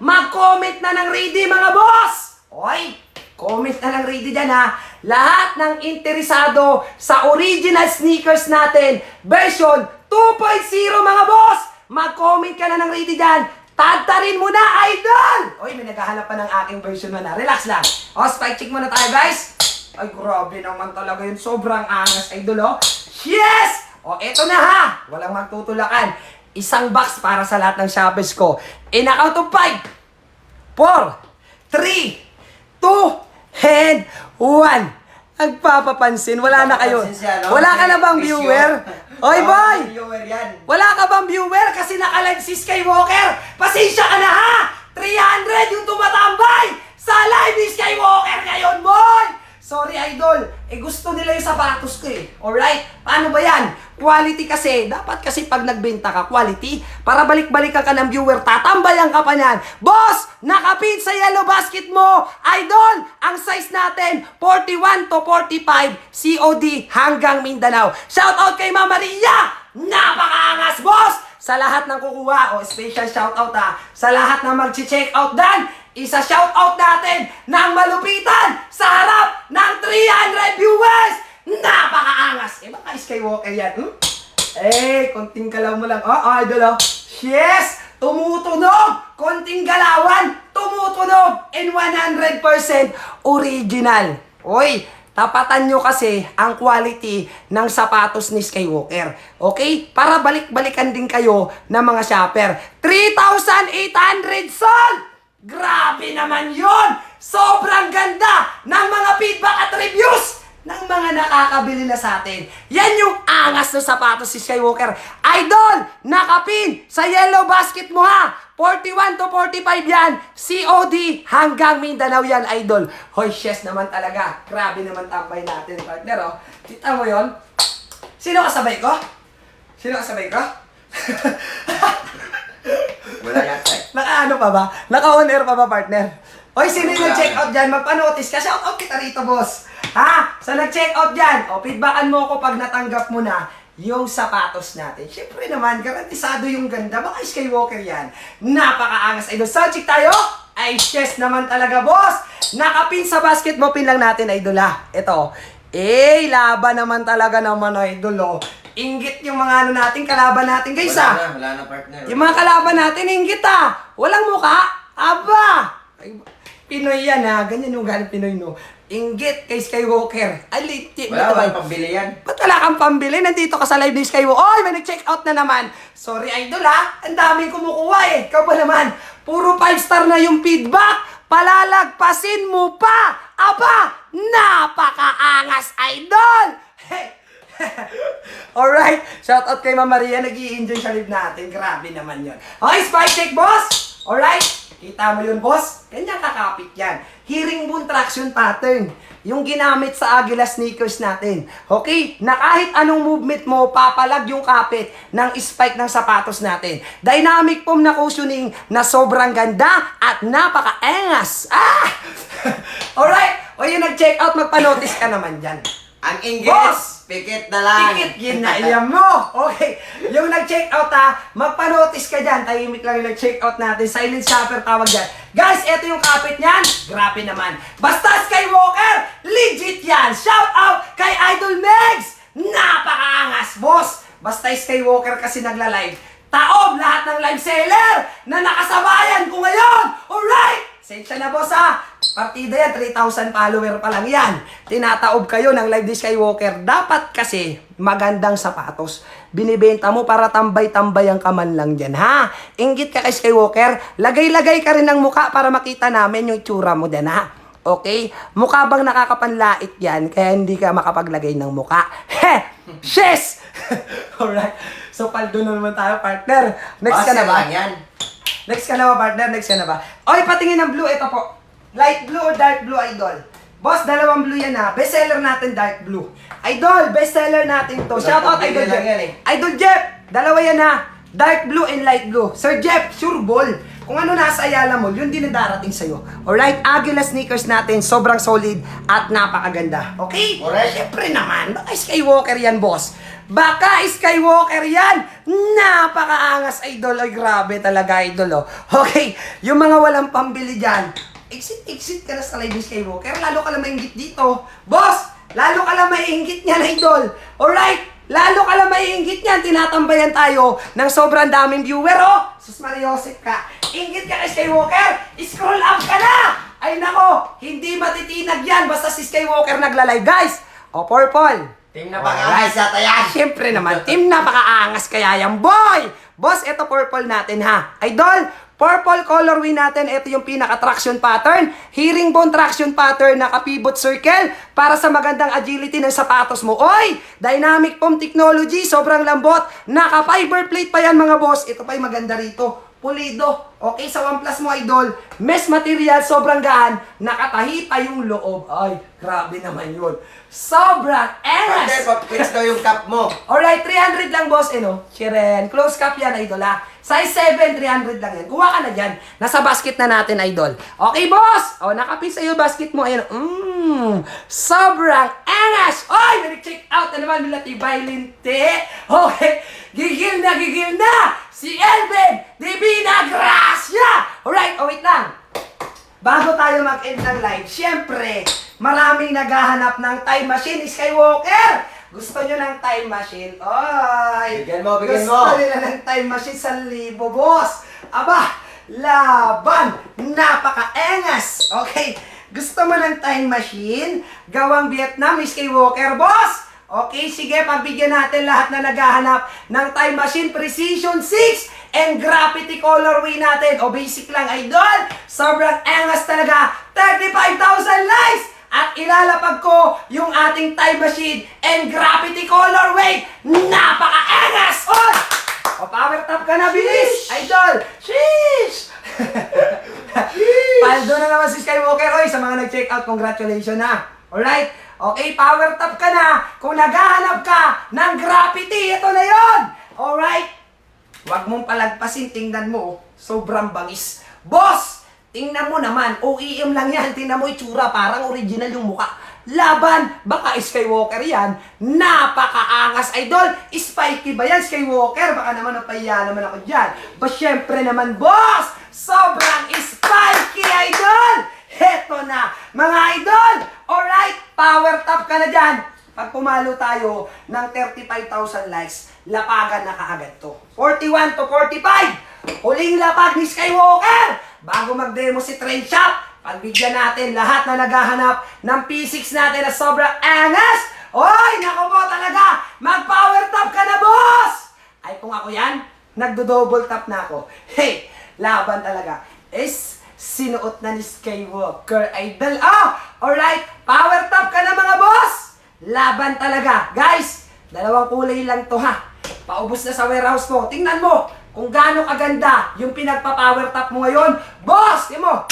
[SPEAKER 1] mag-comment na ng ready, mga boss! Oy, comment na ng ready dyan, ha. Lahat ng interesado sa original sneakers natin version 2.0, mga boss, mag-comment ka na ng ready dyan. Tagtarin mo na, idol! Oy, may naghahanap pa ng aking version na. Relax lang. O, spike check muna tayo, guys. Ay, grabe naman talaga yun. Sobrang angas, idol, oh. Yes! O, eto na, ha. Walang magtutulakan. Isang box para sa lahat ng shoppers ko. In a count of 5, 4, 3, 2, and 1. Nagpapapansin, wala na kayo.
[SPEAKER 2] Napapansin siya, no?
[SPEAKER 1] Wala ka na bang
[SPEAKER 2] May
[SPEAKER 1] viewer?
[SPEAKER 2] issue.
[SPEAKER 1] Oy boy!
[SPEAKER 2] Viewer yan.
[SPEAKER 1] Wala ka bang viewer kasi naka-live si Skywalker? Pasensya ka na ha! 300 yung tumatambay sa live ni Skywalker ngayon, boy! Sorry, idol. Gusto nila yung sapatos ko eh. Alright? Paano ba yan? Quality kasi. Dapat kasi pag nagbenta ka, quality. Para balik-balikan ka ng viewer, tatambayan ka pa niyan. Boss! Nakapin sa yellow basket mo! Idol! Ang size natin, 41 to 45, COD hanggang Mindanao. Shoutout kay Mama Maria! Napakaangas, boss! Sa lahat ng kukuha, special shoutout sa lahat ng mag-check out dan, isa shoutout natin ng malupitan sa harap ng 300 viewers! Napakaangas! Baka Skywalker yan, konting galaw mo lang. Idol, yes! Tumutunog! Konting galawan, tumutunog! And 100% original. Oy, tapatan nyo kasi ang quality ng sapatos ni Skywalker. Okay? Para balik-balikan din kayo ng mga shopper. 3,800 sold! Grabe naman yon! Sobrang ganda ng mga feedback at reviews ng mga nakakabili na sa atin. Yan yung angas ng sapatos si Skywalker. Idol! Nakapin sa yellow basket mo ha! 41 to 45 yan. COD hanggang Mindanao yan, idol. Hoy, yes naman talaga. Grabe naman tambay natin, partner, oh. Kita mo yon? Sino kasabay ko? Sino kasabay ko?
[SPEAKER 2] Wala yata eh.
[SPEAKER 1] Naka-ano pa ba? Naka-on air pa ba, partner? Hoy, sino yung nag-check out dyan? Magpa-notice ka. Shout out kita rito, boss. Ha? Sa nag-check out dyan, feedbackan mo ako pag natanggap mo na yung sapatos natin. Siyempre naman, garantisado yung ganda. Baka Skywalker yan. Napakaangas, idol. Soundcheck tayo? Ay, yes naman talaga, boss. Nakapin sa basket mo, pin lang natin, idol, ha? Ito. Laban naman talaga naman, idol, oh. Inggit yung mga ano natin, kalaban natin, guys,
[SPEAKER 2] Wala na partner.
[SPEAKER 1] Yung mga kalaban natin, inggit, Walang mukha. Aba! Ay, Pinoy yan, ganyan yung galing Pinoy, no? Inggit kay Skywalker. Ay, liti.
[SPEAKER 2] Wala kang pambili yan.
[SPEAKER 1] Ba't wala kang pambili? Nandito ka sa live ni Skywalker. Oy, may nag-check out na naman. Sorry, idol, Ang daming kumukuha, Ikaw ba naman? Puro 5-star na yung feedback. Palalagpasin mo pa. Aba, napakaangas, idol. Hey. Alright, shoutout kay Mama Maria. Nag-i-enjoy sa live natin. Grabe naman yun. Okay, spike check, boss. Alright. Kita mo yun, boss? Ganyan kakapit yan. Herringbone traction pattern. Yung ginamit sa Agila sneakers natin. Okay? Na kahit anong movement mo, papalag yung kapit ng spike ng sapatos natin. Dynamic foam na cushioning na sobrang ganda at napaka-engas. Alright? O yung nag-check out, magpa-notice ka naman dyan.
[SPEAKER 2] Ang inggit,
[SPEAKER 1] Boss!
[SPEAKER 2] pikit na lang.
[SPEAKER 1] Tikit, ginaya mo. Okay. Yung nag-check out magpa-notice ka dyan. Tahimik lang yung nag-check out natin. Silent shopper tawag dyan. Guys, eto yung kapit niyan. Grabe naman. Basta Skywalker, legit yan. Shout out kay Idol Megs. Napakaangas, boss. Basta Skywalker kasi nagla-live. Taob lahat ng live seller na nakasabayan ko ngayon. Alright. Sensya na, boss, Partida yan, 3,000 follower pa lang yan. Tinataob kayo ng live ni Skywalker. Dapat kasi magandang sapatos. Binibenta mo para tambay-tambayan ka man lang dyan, ha? Inggit ka kay Skywalker. Lagay-lagay ka rin ng muka para makita namin yung itsura mo dyan, ha? Okay? Mukha bang nakakapanlait yan, kaya hindi ka makapaglagay ng muka? Yes! Alright. So, paldo na naman tayo, partner. Next ka na ba?
[SPEAKER 2] Yan.
[SPEAKER 1] Next ka na ba, partner? Next ka na ba? Oy, patingin ng blue. Ito po. Light blue or dark blue, idol? Boss, dalawang blue yan, Bestseller natin, dark blue. Idol, bestseller natin to. Shout out, Idol
[SPEAKER 2] Lang
[SPEAKER 1] Jeff.
[SPEAKER 2] yan,
[SPEAKER 1] Idol Jeff, dalawa yan, Dark blue and light blue. Sir Jeff, sure ball. Kung ano nasa Ayala Mall, yun din ang darating sa'yo. Alright, Agila sneakers natin, sobrang solid at napakaganda. Okay?
[SPEAKER 2] Alright.
[SPEAKER 1] Siyempre naman, baka Skywalker yan, boss. Baka Skywalker yan! Napakaangas, idol. Ay, grabe talaga, idol, Okay, yung mga walang pambili dyan, exit ka na sa live ni Skywalker. Lalo ka lang maingit dito. Boss, lalo ka lang maingit niyan, idol. Alright, lalo ka lang maingit niyan. Tinatambayan tayo ng sobrang daming viewer, Sus Mariosep ka. Ingit ka kay Skywalker. Scroll up ka na! Ay nako, hindi matitinag yan basta si Skywalker nagla-live. Guys, purple.
[SPEAKER 2] Team na pag-alas yata yan.
[SPEAKER 1] Siyempre naman, team napakaangas kaya yan, boy! Boss, eto purple natin, Idol, Purple colorway natin, ito yung pinaka-traction pattern. Herringbone traction pattern, naka-pivot circle para sa magandang agility ng sapatos mo. Oy! Dynamic foam technology, sobrang lambot. Naka-fiber plate pa yan mga boss. Ito pa yung maganda rito. Pulido. Okay, sa OnePlus mo, idol. Mesh material, sobrang gaan. Nakatahi pa yung loob. Ay, grabe naman yun. Sobrang
[SPEAKER 2] Partner,
[SPEAKER 1] angas!
[SPEAKER 2] pag-fix daw yung cup mo.
[SPEAKER 1] Alright, 300 lang boss, Chiren. Close cup yan, idol ha. Size 7, 300 lang yan. Kuha ka na dyan. Nasa basket na natin, idol. Okay, boss! O, nakapis sa'yo basket mo. Ayan, sobrang angas! Oy, nag-check out na naman nila tibay linti. Okay, gigil na! Si Elvin Divina Gracia! Alright, wait lang. Bago tayo mag-end ng live, syempre, maraming naghahanap ng time machine, Skywalker! Gusto nyo ng time machine? Oy!
[SPEAKER 2] Bigyan mo.
[SPEAKER 1] Gusto nila ng time machine sa libo, boss! Aba, laban! Napaka-engas! Okay, gusto mo ng time machine? Gawang Vietnam, Skywalker, boss! Okay, sige, pagbigyan natin lahat na naghahanap ng time machine, Precision 6 and Graffiti colorway natin. O basic lang, idol. Sobrang angas talaga. 35,000 likes! At ilalapag ko yung ating time machine and Graffiti colorway. Napaka-angas! O, power tap ka na, bilis! Idol! Sheesh! Paldo na naman si Skywalker. Oy, sa mga nag-check out, congratulations na. Alright? Okay, power tap ka na. Kung naghahanap ka ng graffiti, ito na yon. Alright? Huwag mong palagpasin, tingnan mo. Sobrang bangis. Boss, tingnan mo naman. OEM lang yan. Tingnan mo itsura. Parang original yung mukha. Laban, baka Skywalker yan. Napakaangas, idol. Spiky ba yan, Skywalker? Baka naman napahiya naman ako dyan. Ba, syempre naman, boss. Sobrang spiky, idol. Heto na, mga idol! Alright, power tap ka na dyan. Pag pumalo tayo ng 35,000 likes, lapagan na kaagad to. 41 to 45! Huling lapag ni Skywalker! Bago mag-demo si Trend Shop, pagbigyan natin lahat na naghahanap ng P6 natin na sobrang angas! Oy, naku po talaga! Mag-power tap ka na, boss! Ay, kung ako yan, nagdo-double tap na ako. Hey, laban talaga. Sinuot na ni Skywalker, idol. Alright, power tap ka na mga boss. Laban talaga. Guys, dalawang kulay lang to ha. Paubos na sa warehouse mo. Tingnan mo kung gaano kaganda yung pinagpa-power tap mo ngayon. Boss, tingnan mo.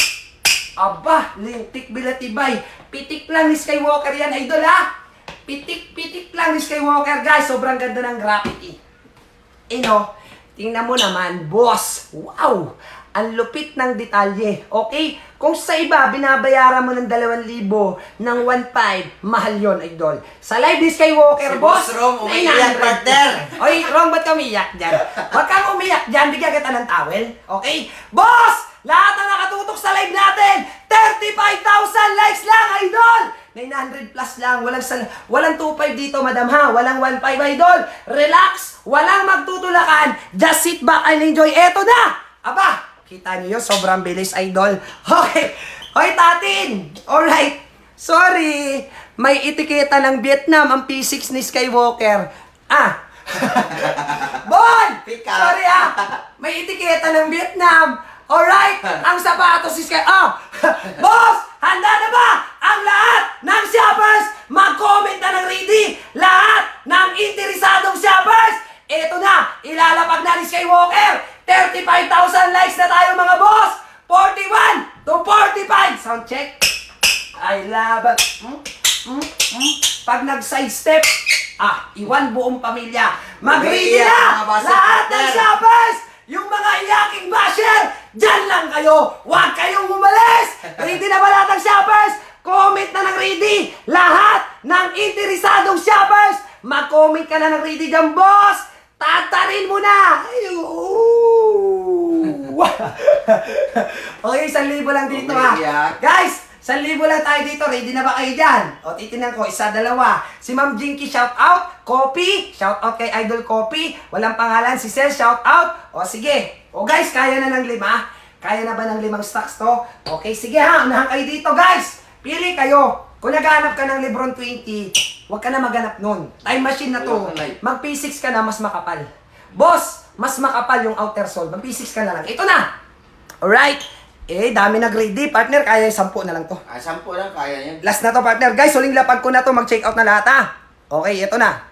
[SPEAKER 1] Aba, lintik bilatibay. Pitik lang ni Skywalker yan, idol ha. Pitik lang ni Skywalker, guys. Sobrang ganda ng graffiti. Tingnan mo naman, boss. Wow! Ang lupit ng detalye. Okay? Kung sa iba, binabayaran mo ng 2,000, ng 1,500, mahal yon, idol. Sa live ni Skywalker,
[SPEAKER 2] Si
[SPEAKER 1] boss,
[SPEAKER 2] Boss Rom, umiiyak,
[SPEAKER 1] 900.
[SPEAKER 2] partner.
[SPEAKER 1] Oy, Rom, ba't ka umiyak dyan? Huwag kang umiyak dyan, bigyan kita ng towel. Okay? Boss! Lahat na nakatutok sa live natin, 35,000 likes lang, idol! 900 plus lang, walang 2.5 dito, madam ha, walang 1.5, idol. Relax, walang magtutulakan, just sit back and enjoy. Eto na! Aba, kita niyo yun, sobrang bilis, idol. Okay. Hoy, tatin! Alright. Sorry. May etiketa ng Vietnam ang P6 ni Skywalker. Boy!
[SPEAKER 2] Pick up.
[SPEAKER 1] Sorry may etiketa ng Vietnam. Alright. Ang sapatos si Boss! Handa na ba ang lahat ng shoppers? Mag-comment na ng ready. Lahat ng interesadong shoppers. Ito na. Ilalapag na ni Skywalker. 35,000 likes na tayo mga boss! 41 to 45! Sound check. I love it. Pag nag-side step, iwan buong pamilya. Mag-ready na! Lahat ng shoppers! Yung mga iyaking basher, dyan lang kayo! Huwag kayong umalis! Ready na ba lahat ng shoppers? Comment na ng ready! Lahat ng interesadong shoppers, mag-comment ka na ng ready dyan, boss! Tatarin mo na! Okay, 1,000 lang dito ha. Guys, 1,000 lang tayo dito. Ready na ba kayo dyan? O, titignan ko. 1, 2. Si Ma'am Jinky, shout out. Copy. Shout out kay Idol Copy. Walang pangalan. Si Sel, shout out. O, sige. O, guys, kaya na ng 5. Kaya na ba ng 5 stocks to? Okay, sige ha. Unahan kayo dito, guys. Pili kayo. Kung naghahanap ka ng Lebron 20, huwag ka na maghanap nun. Time machine na to. Mag P6 ka na, mas makapal. Boss, mas makapal yung outer sole. Mag P6 ka na lang. Ito na! Alright. Dami na grade D. Partner, kaya 10 na lang to.
[SPEAKER 2] 10 lang, kaya yan.
[SPEAKER 1] Last na to, partner. Guys, huling lapag ko na to. Mag-check out na lahat, ha? Okay, ito na.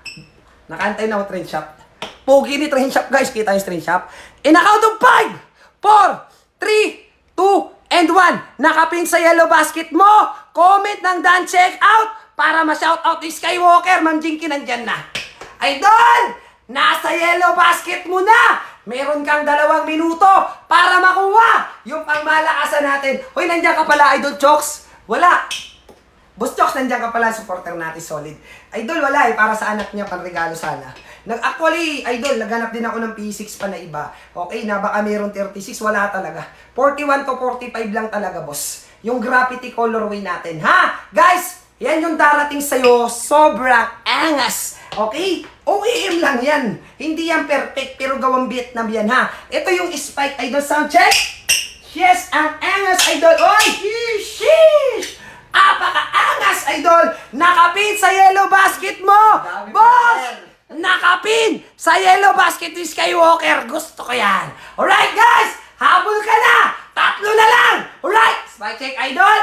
[SPEAKER 1] Nakantay na ako train shop. Pogi ni train shop, guys. Kita yung train shop. In a count of 5, 4, 3, 2, and 1. Nakapin sa yellow basket mo. Comment ng done check out para ma-shoutout ni Skywalker. Ma'am Jinky, nandyan na. Idol! Nasa yellow basket mo na! Meron kang 2 minuto para makuha yung pangmalakasan natin. Hoy, nandiyan ka pala, Idol Chokes. Wala. Boss Chokes, nandiyan ka pala, supporter natin, solid. Idol, wala para sa anak niya, panregalo sana. Actually, Idol, naghanap din ako ng P6 pa na iba. Okay, na baka meron 36, wala talaga. 41 to 45 lang talaga, boss. Yung graffiti colorway natin, ha? Guys, yan yung darating sa'yo, sobrang angas. Okay? OEM lang yan. Hindi yan perfect, pero gawang Vietnam yan, ha? Ito yung Spike Idol sound check. Yes, ang angas, Idol. Oy! Sheesh! Apaka-angas, Idol! Nakapin sa yellow basket mo! Boss! Nakapin sa yellow basket ni Skywalker. Gusto ko yan. Alright, guys! Habol ka na! 3 na lang! Alright! Spike check, Idol!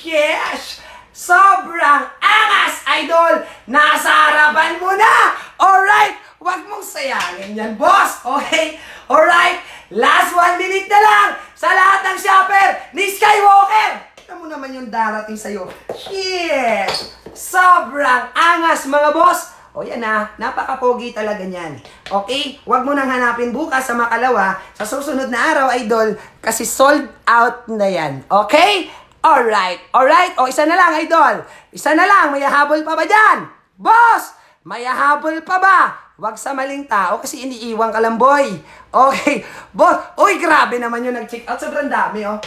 [SPEAKER 1] Yes! Sobrang angas, Idol! Nasa harapan mo na! Alright! Huwag mong sayangin yan, boss! Okay? Alright? Last 1 minute na lang sa lahat ng shopper ni Skywalker! Tignan mo naman yung darating sa'yo. Yes! Sobrang angas, mga boss! O yan na, napaka-pogi talaga niyan. Okay? Huwag mo nang hanapin bukas sa Makalawa, sa susunod na araw, Idol, kasi sold out na yan. Okay? Alright, alright. O, isa na lang, Idol. Isa na lang, may habol pa ba dyan? Boss! May habol pa ba? Huwag sa maling tao kasi iniiwan ka lang, boy. Okay. Boss, uy, grabe naman yung nag-check out. Sobrang dami, oh.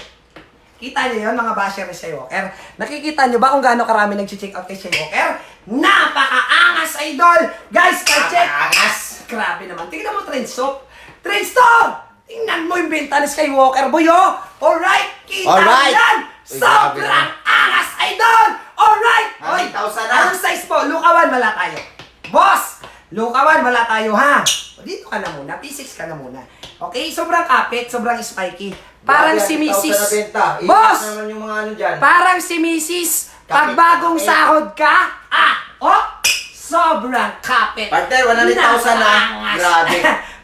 [SPEAKER 1] Kita niyo yun, mga basher ni Skywalker? Nakikita niyo ba kung gaano karami nag-check out kay Skywalker? Napaka-angas, Idol! Guys, pa-check!
[SPEAKER 2] Angas!
[SPEAKER 1] Grabe naman. Tingnan mo, Trend Soap. Trend Store! Tingnan mo yung benta ni Skywalker, boy, oh! Alright! Kita
[SPEAKER 2] Alright.
[SPEAKER 1] mo yan!
[SPEAKER 2] Uy, grabe
[SPEAKER 1] Sobrang angas, Idol! Alright! Oy,
[SPEAKER 2] 1,000 na.
[SPEAKER 1] anong size po? Lukawan, wala tayo. Boss! Lukawan, wala tayo, ha? O, dito ka na muna. P6 ka na muna. Okay? Sobrang kapit, sobrang spiky. Parang si Mrs. Boss!
[SPEAKER 2] naman yung mga ano dyan.
[SPEAKER 1] Parang si Mrs. Pag
[SPEAKER 2] Kapit,
[SPEAKER 1] bagong
[SPEAKER 2] kapit.
[SPEAKER 1] sahod ka, sobrang kapit.
[SPEAKER 2] Partner, 100,000 na.
[SPEAKER 1] Napakangas.
[SPEAKER 2] Grabe.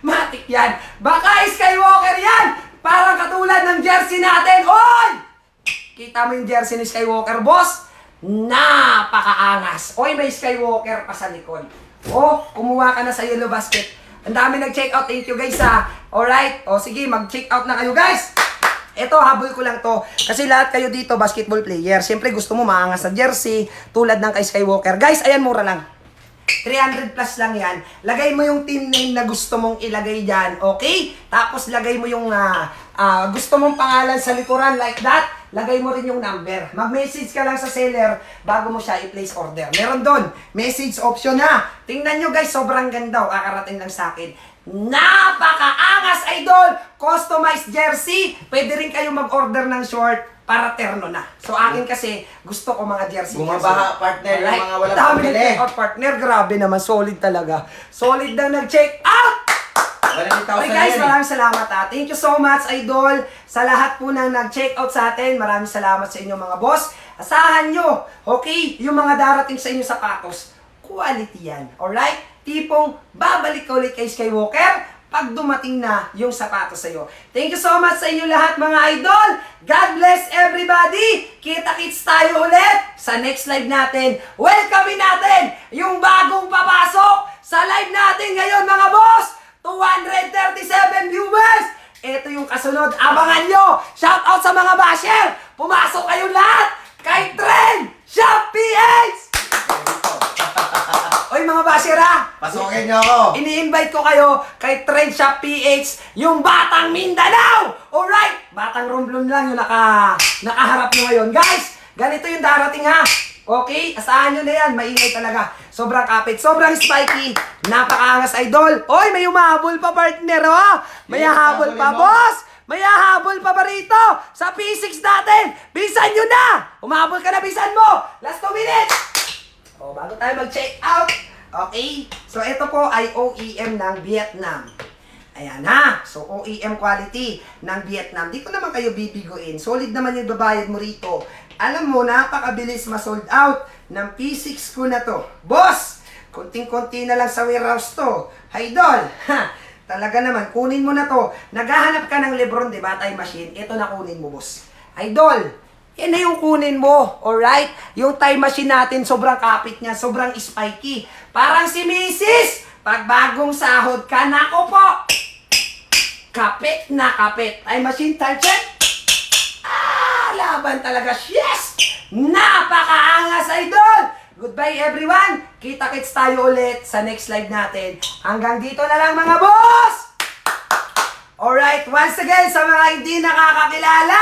[SPEAKER 1] Matik yan. Baka Skywalker yan. Parang katulad ng jersey natin. Oy! Kita mo yung jersey ni Skywalker, boss? Napakaangas. Oy, may Skywalker pa sa likod. Oh, kumuha ka na sa yellow basket. Ang dami nag-check out. Thank you, guys, ha. Alright. O, sige, mag-check out na kayo, guys. Ito, habol ko lang to. Kasi lahat kayo dito, basketball player. Siyempre, gusto mo maangas na jersey, tulad ng kay Skywalker. Guys, ayan, mura lang. 300 plus lang yan. Lagay mo yung team name na gusto mong ilagay dyan, okay? Tapos, lagay mo yung gusto mong pangalan sa likuran, like that. Lagay mo rin yung number. Mag-message ka lang sa seller bago mo siya i-place order. Meron doon, message option ha. Tingnan nyo, guys, sobrang ganda. Kakarating lang sa akin. Napaka-angas, Idol! Customized jersey. Pwede rin kayo mag-order ng short para terno na. So, akin kasi, gusto ko mga jersey.
[SPEAKER 2] Bumabaha, partner, yung mga walang
[SPEAKER 1] Dami
[SPEAKER 2] pambili.
[SPEAKER 1] nag-check out, partner. Grabe naman, solid talaga. Solid na nag-check out!
[SPEAKER 2] 100,000
[SPEAKER 1] Okay,
[SPEAKER 2] na
[SPEAKER 1] guys,
[SPEAKER 2] yan,
[SPEAKER 1] maraming salamat, ha. Thank you so much, Idol, sa lahat po nang nag-check out sa atin. Maraming salamat sa inyo, mga boss. Asahan nyo, okay, yung mga darating sa inyo sapatos, quality yan, alright? Tipong babalik ka ulit kay Skywalker pag dumating na yung sapatos sa'yo. Thank you so much sa inyo lahat, mga idol. God bless everybody. Kita-kits tayo ulit sa next live natin. Welcome natin yung bagong papasok sa live natin ngayon, mga boss. 237 viewers. Ito yung kasunod. Abangan nyo. Shout out sa mga basher. Pumasok kayo lahat kay Trend Shop PH. Oy, mga basher, ha.
[SPEAKER 2] Pasukin nyo ako.
[SPEAKER 1] Ini-invite ko kayo kay Trend Shop PH, yung Batang Mindanao! Alright! Batang Romblon lang yung nakaharap nyo ngayon. Guys, ganito yung darating, ha? Okay? Asahan nyo na yan. Maingay talaga. Sobrang kapit. Sobrang spiky. Napakaangas, idol. Oy, may umahabol pa, partner, oh! May hahabol pa, boss! May hahabol pa ba rito? Sa P6 natin! Bisan nyo na! Umahabol ka na, bisan mo! Last 2 minutes! O, bago tayo mag-check out. Okay? So, ito po ay OEM ng Vietnam. Ayan ha. So, OEM quality ng Vietnam. Di ko naman kayo bibiguin. Solid naman yung babayad mo rito. Alam mo, napakabilis ma-sold out ng P6 ko na to. Boss, konting-konti na lang sa warehouse to. Idol, ha, talaga naman, kunin mo na to. Naghahanap ka ng Lebron, di ba, time machine? Ito na kunin mo, boss. Idol, yan na yung kunin mo, alright? Yung time machine natin, sobrang kapit niya, sobrang spiky. Parang si Mrs. Pag bagong sahod ka, nako po! Kapit na kapit. Time machine, time check. Laban talaga. Yes! Napakaangas, idol! Goodbye, everyone! Kita-kits tayo ulit sa next live natin. Hanggang dito na lang, mga boss! Alright, once again, sa mga hindi nakakakilala,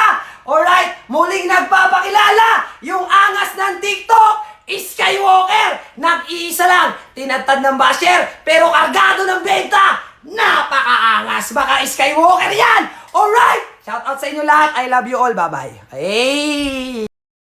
[SPEAKER 1] alright, muling nagpapakilala, yung angas ng TikTok, Skywalker! Nag-iisa lang, tinatad ng basher, pero kargado ng benta! Napakaangas! Baka Skywalker yan! Alright! Shout out sa inyo lahat. I love you all. Bye-bye. Hey!